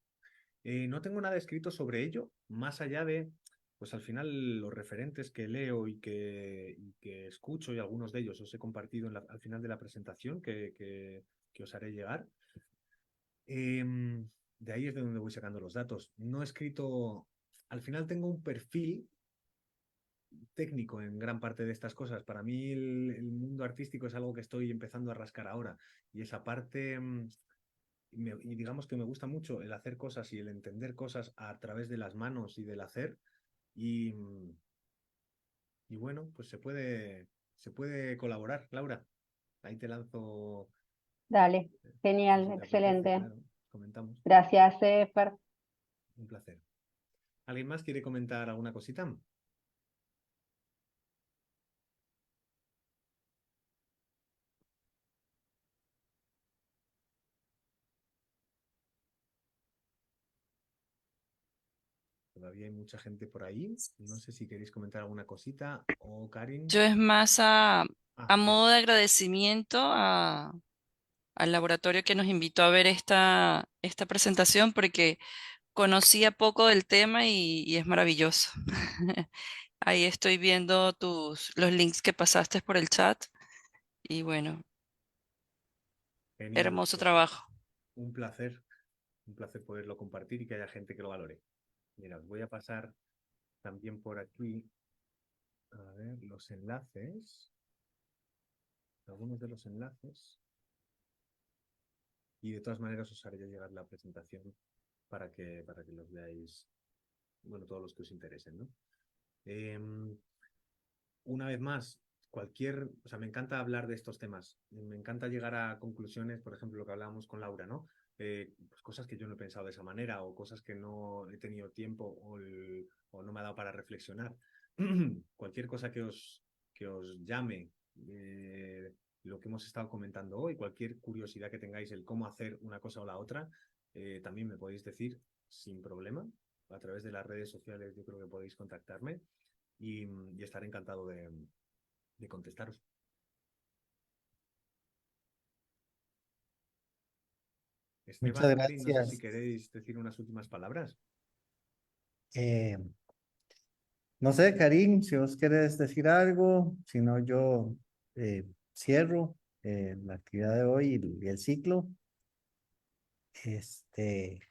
S6: No tengo nada escrito sobre ello, más allá de, pues al final los referentes que leo y que escucho, y algunos de ellos os he compartido al final de la presentación que os haré llegar. De ahí es de donde voy sacando los datos. No he escrito, al final tengo un perfil técnico en gran parte de estas cosas. Para mí el mundo artístico es algo que estoy empezando a rascar ahora. Y esa parte, y digamos que me gusta mucho el hacer cosas y el entender cosas a través de las manos y del hacer. Y, y bueno, pues se puede colaborar, Laura. Ahí te lanzo,
S4: Dale,
S6: si
S4: genial,
S6: te apetece,
S4: excelente.
S6: claro, comentamos.
S4: Gracias, Fer.
S6: Un placer. ¿Alguien más quiere comentar alguna cosita? Todavía hay mucha gente por ahí. No sé si queréis comentar alguna cosita o Karin.
S7: Yo es más a
S6: Bien.
S7: modo de agradecimiento al laboratorio que nos invitó a ver esta presentación porque conocía poco del tema y es maravilloso. Ahí estoy viendo los links que pasaste por el chat y bueno,
S6: Genial.
S7: hermoso
S6: Pues
S7: trabajo.
S6: un placer. Un placer poderlo compartir y que haya gente que lo valore. Mira, os voy a pasar también por aquí, a ver, los enlaces. Algunos de los enlaces. Y de todas maneras os haré llegar la presentación para que los veáis, bueno, todos los que os interesen, ¿no? Una vez más, o sea, me encanta hablar de estos temas, me encanta llegar a conclusiones, por ejemplo, lo que hablábamos con Laura, ¿no? Pues cosas que yo no he pensado de esa manera o cosas que no he tenido tiempo o no me ha dado para reflexionar. Cualquier cosa que os llame, lo que hemos estado comentando hoy, cualquier curiosidad que tengáis, el cómo hacer una cosa o la otra, también me podéis decir sin problema. A través de las redes sociales yo creo que podéis contactarme y estaré encantado de contestaros.
S1: Muchas
S6: Esteban, Karin, no sé si
S1: gracias.
S6: queréis decir unas últimas palabras.
S1: Eh, no sé, Karim, si vos querés decir algo, si no yo cierro la actividad de hoy y el ciclo,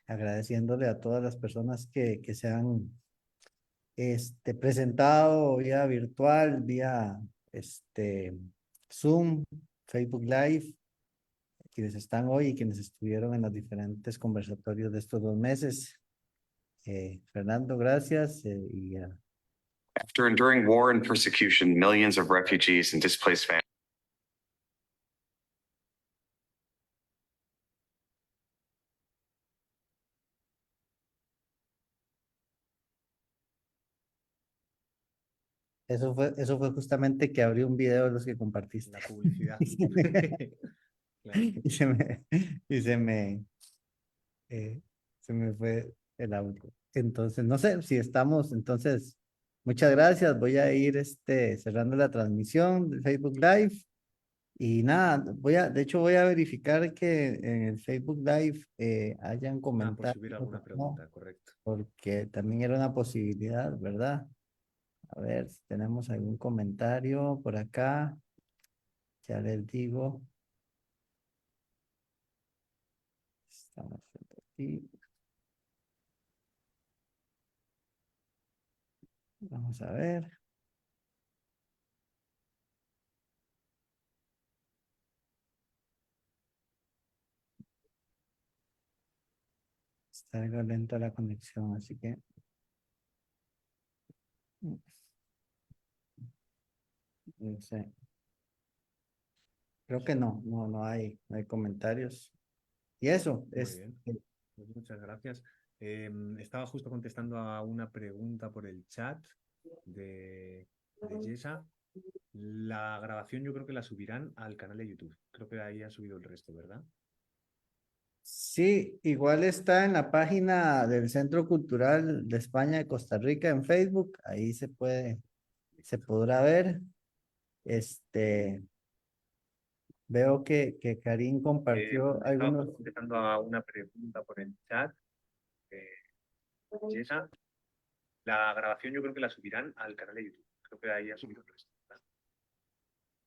S1: agradeciéndole a todas las personas que se han presentado vía virtual, vía Zoom, Facebook Live, quienes están hoy y quienes estuvieron en los diferentes conversatorios de estos 2 meses. Fernando, gracias.
S8: After enduring war and persecution, millions of refugees and displaced families.
S1: Eso fue justamente que abrí un video de los que compartiste.
S6: La publicidad. Claro.
S1: Y se me, y se me fue el audio. Entonces, no sé si estamos, entonces, muchas gracias. Voy a ir cerrando la transmisión del Facebook Live. Y nada, de hecho voy a verificar que en el Facebook Live hayan
S6: Por si hubiera
S1: comentarios,
S6: alguna
S1: ¿no?
S6: pregunta, correcto.
S1: Porque también era una posibilidad, ¿verdad? A ver si tenemos algún comentario por acá. Ya les digo. Estamos aquí. Vamos a ver. Está algo lenta la conexión, así que. No sé. Creo que no hay comentarios. Y eso
S6: Muy bien. Pues muchas gracias. Estaba justo contestando a una pregunta por el chat de Yesa. La grabación yo creo que la subirán al canal de YouTube. Creo que ahí han subido el resto, ¿verdad?
S1: Sí, igual está en la página del Centro Cultural de España de Costa Rica en Facebook. Ahí se podrá ver. Veo que Karim compartió
S6: Estaba
S1: algunos.
S6: contestando a una pregunta por el chat. Jessa. La grabación yo creo que la subirán al canal de YouTube. Creo que ahí ha subido el resto.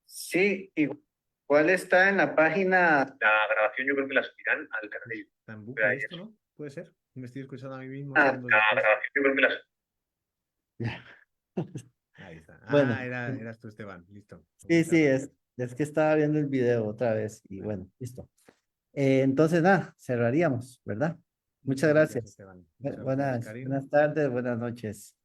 S1: Sí, igual está en la página.
S6: La grabación yo creo que la subirán al canal de YouTube. Está en bucle esto, ¿no? Puede ser. Me estoy escuchando a mí mismo.
S1: La
S6: grabación yo creo que la Ahí está.
S1: Bueno.
S6: Eras tú, Esteban. Listo.
S1: Sí,
S6: Muchas
S1: sí,
S6: gracias.
S1: es que estaba viendo el video otra vez y bueno, listo. Entonces, nada, cerraríamos, ¿verdad? Muchas gracias.
S6: Esteban. Muchas gracias,
S1: Buenas,
S6: Karim.
S1: buenas tardes, buenas noches.